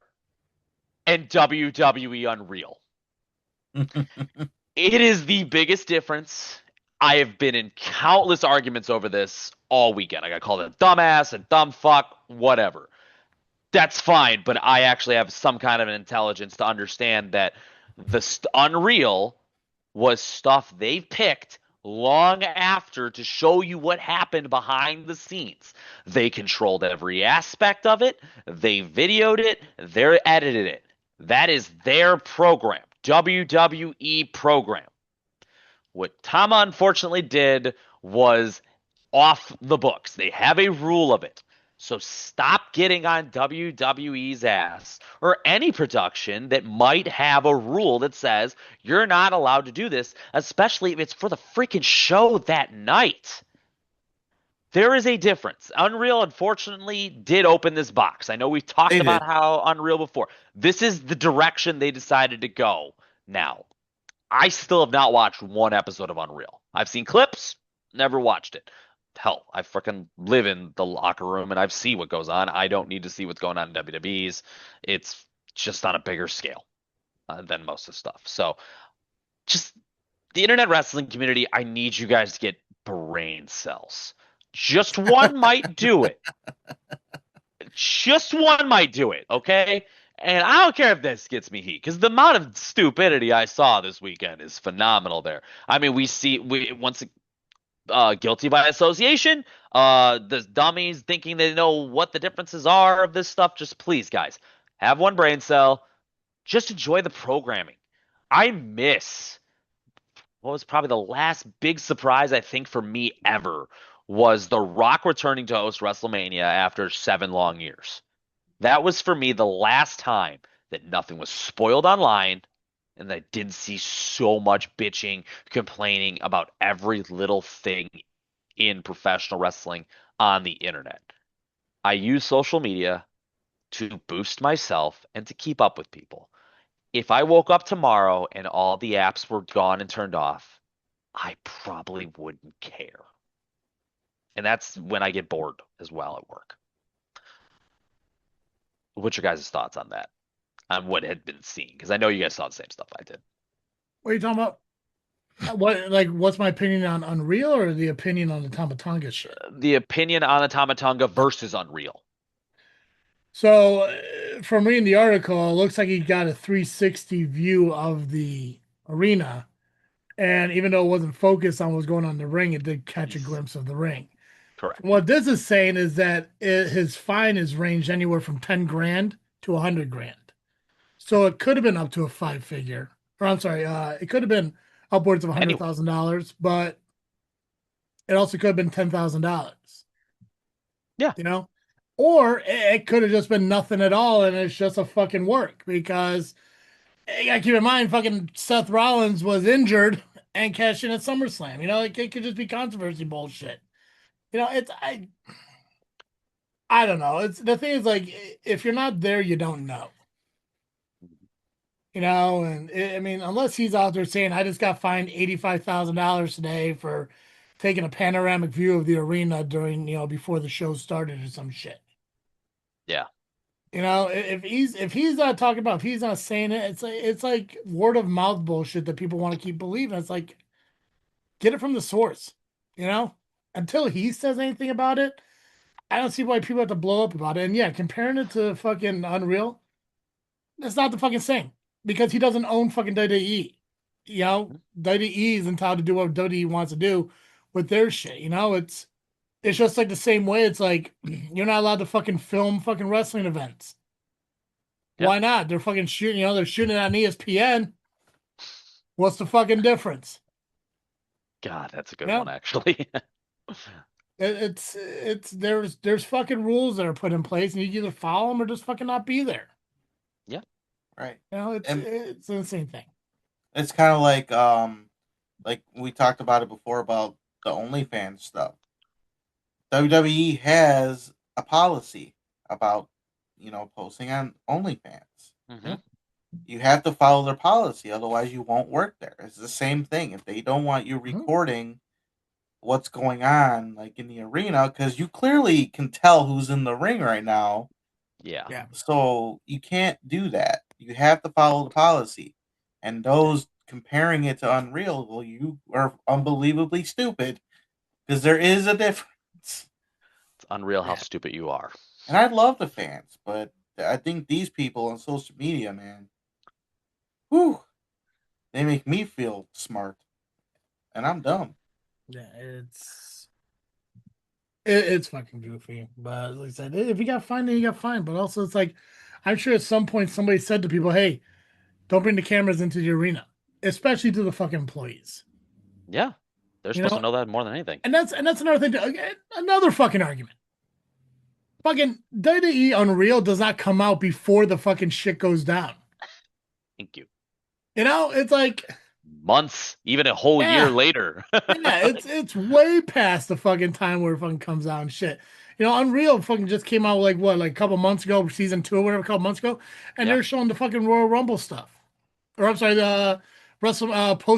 and WWE Unreal. It is the biggest difference. I have been in countless arguments over this all weekend. I got called a dumbass, a dumb fuck, whatever. That's fine, but I actually have some kind of an intelligence to understand that the Unreal was stuff they picked long after to show you what happened behind the scenes. They controlled every aspect of it, they videoed it, they edited it. That is their program, WWE program. What Tama unfortunately did was off the books. They have a rule of it. So stop getting on WWE's ass or any production that might have a rule that says you're not allowed to do this, especially if it's for the freaking show that night. There is a difference. Unreal, unfortunately, did open this box. I know we've talked They about did. how Unreal before. This is the direction they decided to go now. I still have not watched one episode of Unreal. I've seen clips, never watched it. Hell, I freaking live in the locker room and I've seen what goes on. I don't need to see what's going on in WWE's. It's just on a bigger scale than most of the stuff. So, just the internet wrestling community, I need you guys to get brain cells. Just one might do it. Just one might do it, okay? And I don't care if this gets me heat, because the amount of stupidity I saw this weekend is phenomenal there. I mean, once guilty by association, the dummies thinking they know what the differences are of this stuff. Just please, guys, have one brain cell. Just enjoy the programming. I miss what was probably the last big surprise I think for me ever was The Rock returning to host WrestleMania after 7 long years. That was for me the last time that nothing was spoiled online and that I didn't see so much bitching, complaining about every little thing in professional wrestling on the internet. I use social media to boost myself and to keep up with people. If I woke up tomorrow and all the apps were gone and turned off, I probably wouldn't care. And that's when I get bored as well at work. What's your guys' thoughts on that? On what had been seen? Because I know you guys saw the same stuff I did. What are you talking about? What's my opinion on Unreal or the opinion on the Tamatonga shit? The opinion on the Tamatonga versus Unreal. So, from reading the article, it looks like he got a 360 view of the arena. And even though it wasn't focused on what was going on in the ring, it did catch a glimpse of the ring. Correct. What this is saying is that his fine is ranged anywhere from 10 grand to 100 grand. So it could have been up to a 5-figure. Or I'm sorry, it could have been upwards of $100,000, but it also could have been $10,000. Yeah. You know? Or it could have just been nothing at all and it's just a fucking work because you gotta keep in mind fucking Seth Rollins was injured and cashed in at SummerSlam. You know, it could just be controversy bullshit. You know, I don't know. It's the thing is like if you're not there, you don't know. You know, and I mean, unless he's out there saying, I just got fined $85,000 today for taking a panoramic view of the arena during, before the show started or some shit. Yeah. You know, if he's not talking about, if he's not saying it, it's like word of mouth bullshit that people want to keep believing. It's like, get it from the source, you know? Until he says anything about it, I don't see why people have to blow up about it. And yeah, comparing it to fucking Unreal, that's not the fucking same. Because he doesn't own fucking WWE. You know, WWE is entitled to do what WWE wants to do with their shit. You know, it's just like the same way. It's like you're not allowed to fucking film fucking wrestling events. Yeah. Why not? They're fucking shooting. They're shooting it on ESPN. What's the fucking difference? God, that's a good one actually. It's there's fucking rules that are put in place, and you either follow them or just fucking not be there. Yeah. Right. You know, it's the same thing. It's kind of like we talked about it before about the OnlyFans stuff. WWE has a policy about, posting on OnlyFans. Mm-hmm. You have to follow their policy, otherwise you won't work there. It's the same thing. If they don't want you recording what's going on, like in the arena, because you clearly can tell who's in the ring right now. Yeah. So you can't do that. You have to follow the policy. And those comparing it to Unreal, well, you are unbelievably stupid because there is a difference. It's unreal how stupid you are. And I love the fans, but I think these people on social media, man, whew, they make me feel smart, and I'm dumb. Yeah, it's fucking goofy. But like I said, if you got fined, then you got fined. But also, it's like, I'm sure at some point somebody said to people, "Hey, don't bring the cameras into the arena," especially to the fucking employees. Yeah, they're supposed to know that more than anything. And that's another thing. Another fucking argument. Fucking WWE Unreal does not come out before the fucking shit goes down. Thank you. You know, it's like months, even a whole year later. Yeah, it's way past the fucking time where it fucking comes out and shit. You know, Unreal fucking just came out like a couple months ago, season 2 or whatever, a couple months ago, and they're showing the fucking Royal Rumble stuff. Or I'm sorry, the post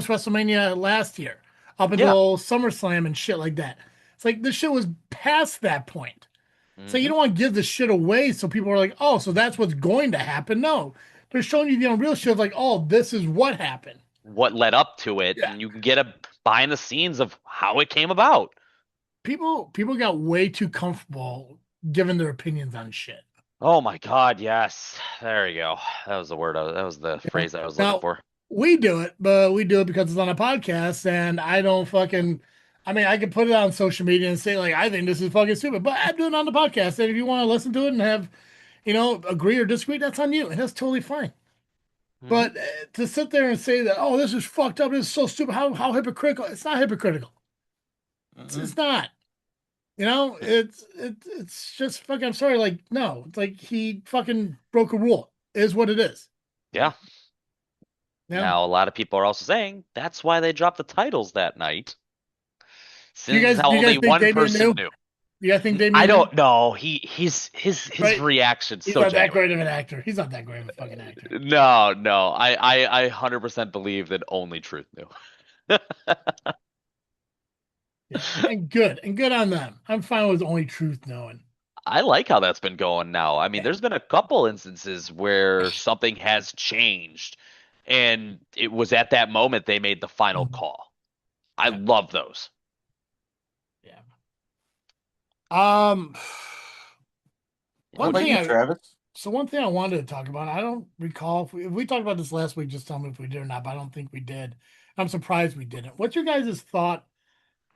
WrestleMania last year, up until SummerSlam and shit like that. It's like this shit was past that point. So you don't want to give the shit away so people are like, oh, so that's what's going to happen. No, they're showing you the Unreal shit like, oh, this is what happened. What led up to it, and you can get a behind the scenes of how it came about. People got way too comfortable giving their opinions on shit. Oh my God, yes. There you go. That was the word. That was the phrase I was looking for. We do it, but we do it because it's on a podcast, and I don't fucking. I mean, I could put it on social media and say, like, I think this is fucking stupid, but I'm doing it on the podcast. And if you want to listen to it and have, agree or disagree, that's on you. And that's totally fine. But to sit there and say that, oh, this is fucked up, this is so stupid, how hypocritical. It's not hypocritical. It's not. It's just fucking, I'm sorry, like, no. It's like he fucking broke a rule. It is what it is. Yeah. Now, a lot of people are also saying that's why they dropped the titles that night. Since only one person knew. You guys think Damien I don't know. His reaction. He's so not that great of an actor. He's not that great of a fucking actor. No. I 100% believe that only Truth knew. And good on them. I'm fine with only Truth knowing. I like how that's been going now. I mean, there's been a couple instances where something has changed, and it was at that moment they made the final call. I love those. One thing, Travis? So one thing I wanted to talk about, I don't recall if we talked about this last week. Just tell me if we did or not. But I don't think we did. I'm surprised we didn't. What's your guys' thought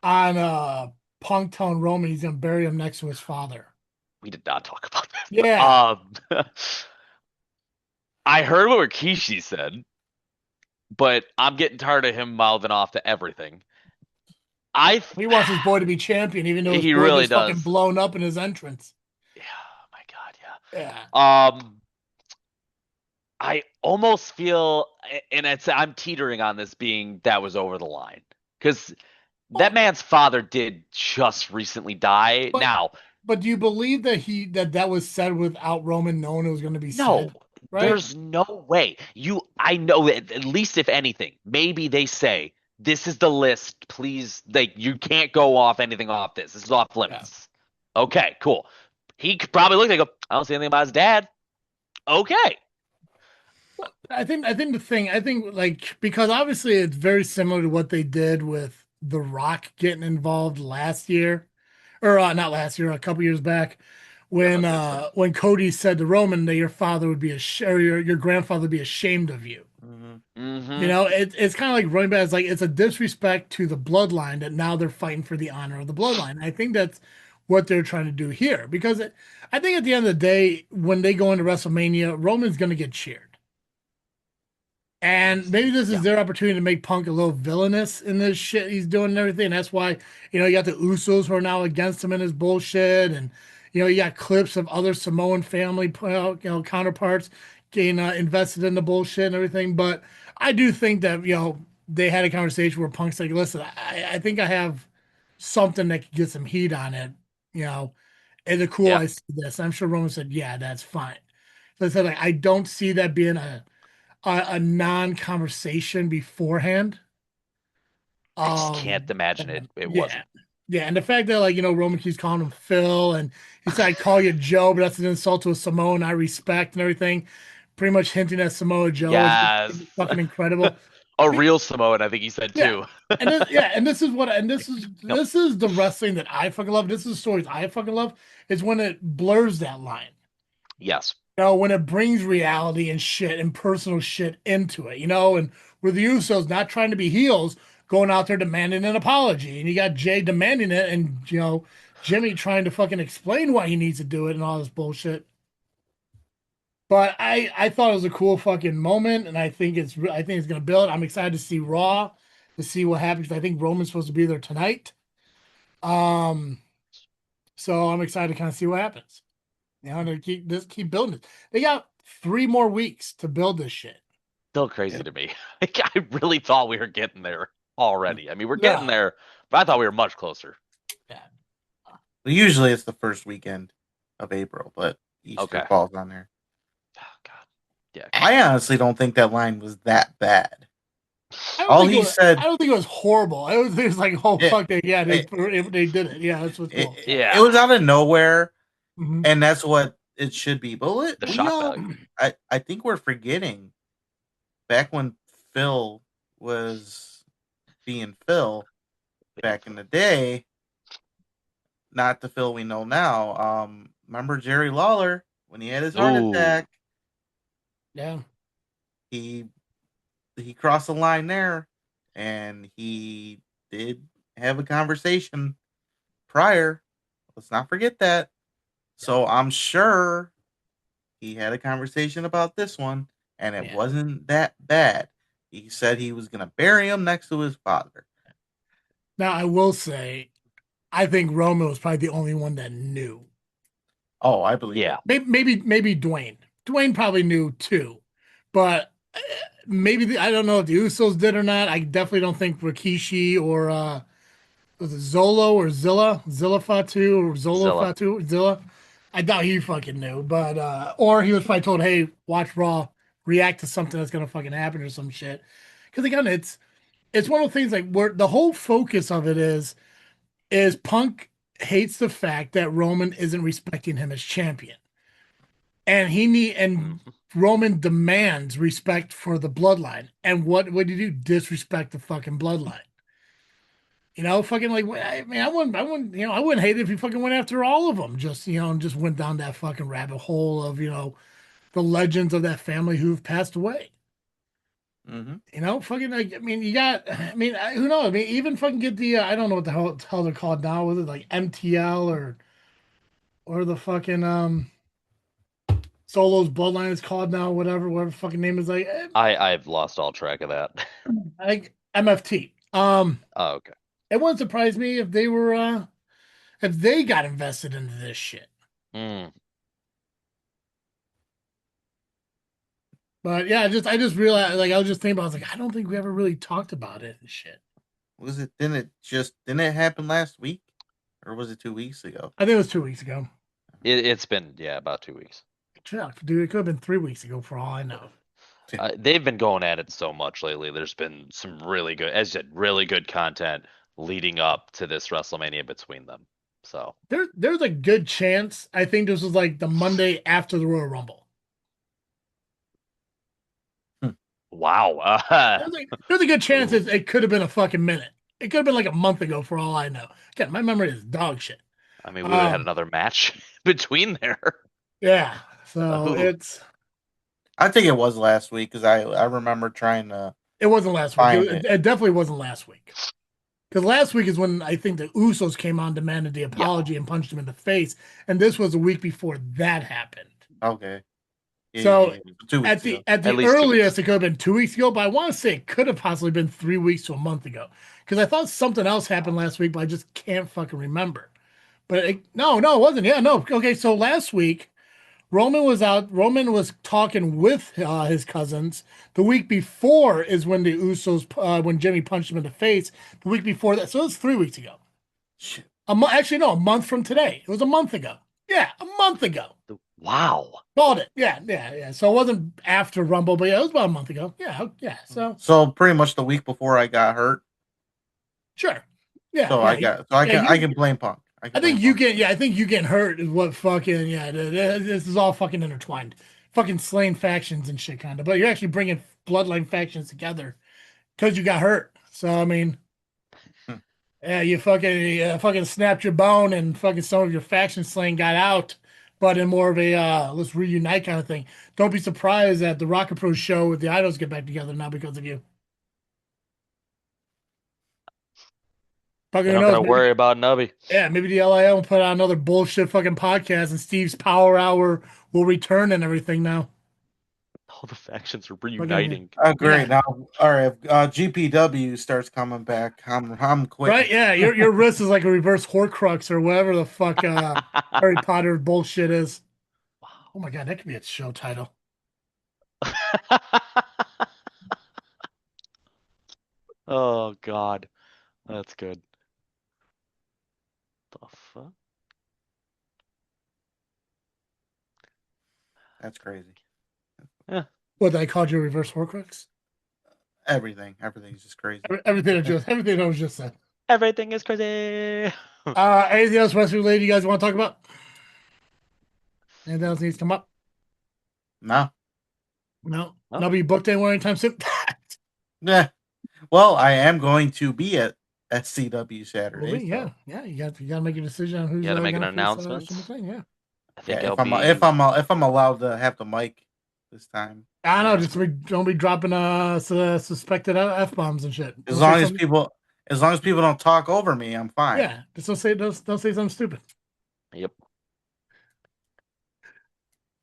on Punk telling Roman he's gonna bury him next to his father? We did not talk about that. Yeah. I heard what Rikishi said, but I'm getting tired of him mouthing off to everything. He wants his boy to be champion, even though he really does. Fucking blown up in his entrance. Yeah, my God, yeah. I almost feel, and I'm teetering on this being that was over the line because that man's father did just recently die. But do you believe that that was said without Roman knowing it was going to be said? No. Right? There's no way. I know that at least if anything, maybe they say, this is the list. Please, you can't go off anything off this. This is off limits. Yeah. Okay, cool. He could probably look and go, I don't see anything about his dad. Okay. I think because obviously it's very similar to what they did with The Rock getting involved last year, or not last year, a couple years back, when Cody said to Roman that your father would be your grandfather would be ashamed of you. Mm-hmm. It's kind of like running back. It's like it's a disrespect to the bloodline that now they're fighting for the honor of the bloodline. I think that's what they're trying to do here because I think at the end of the day, when they go into WrestleMania, Roman's going to get cheered. And maybe this is their opportunity to make Punk a little villainous in this shit he's doing and everything. And that's why, you got the Usos who are now against him in his bullshit. And, you got clips of other Samoan family, counterparts getting invested in the bullshit and everything. But I do think that, they had a conversation where Punk's like, listen, I think I have something that could get some heat on it. Is it cool? I see this. I'm sure Roman said, yeah, that's fine. So I said, I don't see that being a non-conversation beforehand. I just can't imagine it wasn't. Yeah, and the fact that Roman keeps calling him Phil, and he said I call you Joe, but that's an insult to a Samoan I respect and everything. Pretty much hinting at Samoa Joe is fucking incredible. A real Samoan, I think he said Yeah. too. And this is the wrestling that I fucking love. This is the stories I fucking love. Is when it blurs that line. Yes. When it brings reality and shit and personal shit into it, and with the Usos not trying to be heels, going out there demanding an apology, and you got Jay demanding it, and Jimmy trying to fucking explain why he needs to do it and all this bullshit. But I thought it was a cool fucking moment, and I think it's gonna build. I'm excited to see Raw, to see what happens. I think Roman's supposed to be there tonight. So I'm excited to kind of see what happens. To keep building it. They got 3 more weeks to build this shit. Still crazy to me. I really thought we were getting there already. I mean, we're getting there, but I thought we were much closer. Yeah. Well, usually it's the first weekend of April, but Easter falls on there. Oh, God. Yeah. I honestly don't think that line was that bad. I All don't he said, think it was horrible. I was like, oh fuck, they did it. Yeah, that's what's cool. It was out of nowhere, Mhm. and that's what it should be. But The shock value. I think we're forgetting back when Phil was being Phil back in the day. Not the Phil we know now. Remember Jerry Lawler when he had his heart attack? Yeah. He crossed the line there, and he did have a conversation prior. Let's not forget that. So I'm sure he had a conversation about this one, and it wasn't that bad. He said he was going to bury him next to his father. Now, I will say, I think Roman was probably the only one that knew. Oh, I believe. Yeah. Maybe Dwayne. Dwayne probably knew too, but maybe I don't know if the Usos did or not. I definitely don't think Rikishi or was it Zolo or Zilla Fatu or Zilla. I doubt he fucking knew, but or he was probably told, "Hey, watch Raw, react to something that's gonna fucking happen or some shit." Because again, it's one of the things like where the whole focus of it is Punk hates the fact that Roman isn't respecting him as champion, and Roman demands respect for the bloodline. And what would you do? Disrespect the fucking bloodline. Fucking like, I mean, I wouldn't hate it if he fucking went after all of them. Just, just went down that fucking rabbit hole of, the legends of that family who've passed away. Mm-hmm. Fucking like, I mean, who knows? I mean, even fucking get the, I don't know what the hell they're called now. Was it like MTL or the fucking, Solo's bloodline is called now, whatever the fucking name is like. I've lost all track of that. Like MFT. Oh, okay. It wouldn't surprise me if they were if they got invested into this shit. But yeah, I just realized, like, I was just thinking about, I was like, I don't think we ever really talked about it and shit. Didn't it happen last week? Or was it 2 weeks ago? I think it was 2 weeks ago. It's been, about 2 weeks. Dude, it could have been 3 weeks ago for all I know. They've been going at it so much lately. There's been some really good, as you said, really good content leading up to this WrestleMania between them. So there's a good chance. I think this was like the Monday after the Royal Rumble. Wow. There's a good chance it could have been a fucking minute. It could have been like a month ago for all I know. Again, my memory is dog shit. I mean, we would have had another match between there. Yeah. So I think it was last week because I remember trying to. It wasn't last week. It definitely wasn't last week. Because last week is when I think the Usos came on, demanded the apology, and punched him in the face. And this was a week before that happened. Okay. So 2 weeks at the earliest, it could have been 2 weeks ago, but I want to say it could have possibly been 3 weeks to a month ago. Because I thought something else happened last week, but I just can't fucking remember. But no, it wasn't. Yeah, no. Okay, so last week, Roman was out. Roman was talking with his cousins. The week before is when the Usos, when Jimmy punched him in the face. The week before that, so it was 3 weeks ago. Shit. Actually, no, a month from today. It was a month ago. Yeah, a month ago. Wow. Called it. Yeah. So it wasn't after Rumble, but yeah, it was about a month ago. Yeah. So pretty much the week before I got hurt. Sure. Yeah. So yeah, I can blame Punk. I think you getting hurt is what fucking this is all fucking intertwined, fucking slaying factions and shit kind of. But you're actually bringing bloodline factions together because you got hurt. So I mean, Hmm. yeah, you fucking snapped your bone, and fucking some of your faction slaying got out, but in more of a let's reunite kind of thing. Don't be surprised that the ARWPRO show with the idols get back together now because of you. Fucking They who don't knows? gotta worry about Nubby. Yeah, maybe the LIL will put out another bullshit fucking podcast, and Steve's Power Hour will return and everything now. All the factions are reuniting. Oh, great. Yeah. Now, all right. If GPW starts coming back, I'm quitting. Right? Yeah, your wrist is like a reverse Horcrux or whatever the fuck Harry Potter bullshit is. Oh my god, that could be a show title. Oh God, that's good. The fuck? That's crazy. What I called you a reverse Horcrux? Everything's just crazy. Everything I was just said. Everything is crazy. Anything else wrestling related you guys want to talk about? Anything else needs to come up? No. No. No. Nobody booked anywhere anytime soon. Yeah. Well, I am going to be at CW Saturday. Well, yeah, so. yeah. You got to make a decision on who's You gotta make an gonna face, announcement. Thing, yeah. I think Yeah, it'll if I'm allowed to have the mic this time. I don't know. Just don't be dropping suspected f bombs and shit. As long as people don't talk over me, I'm fine. Yeah, just don't say something stupid. Yep.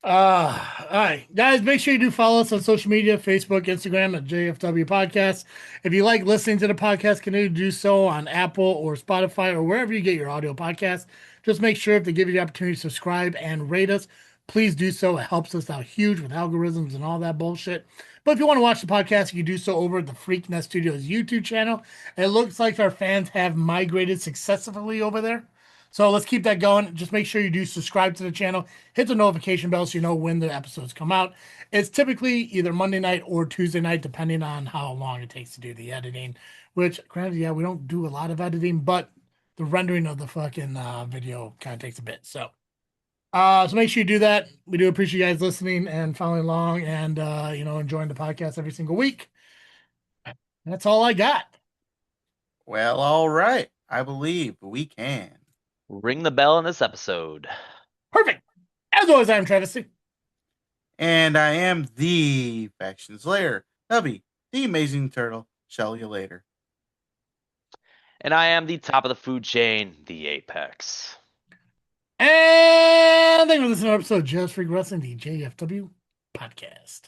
All right, guys, make sure you do follow us on social media, Facebook, Instagram at JFW Podcast. If you like listening to the podcast, continue to do so on Apple or Spotify or wherever you get your audio podcast. Just make sure if they give you the opportunity to subscribe and rate us, please do so. It helps us out huge with algorithms and all that bullshit. But if you want to watch the podcast, you can do so over at the Freakin Studios YouTube channel. It looks like our fans have migrated successfully over there. So let's keep that going. Just make sure you do subscribe to the channel. Hit the notification bell so you know when the episodes come out. It's typically either Monday night or Tuesday night, depending on how long it takes to do the editing. Which, granted, yeah, we don't do a lot of editing, but the rendering of the fucking video kind of takes a bit. So make sure you do that. We do appreciate you guys listening and following along and, enjoying the podcast every single week. That's all I got. Well, all right. I believe we can. Ring the bell in this episode. Perfect. As always, I'm Travis. And I am the Faction Slayer, Nubby, the Amazing Turtle. Shall you later. And I am the top of the food chain, the Apex. And thank you for listening to an episode of Just Freak Wrestling, the JFW Podcast.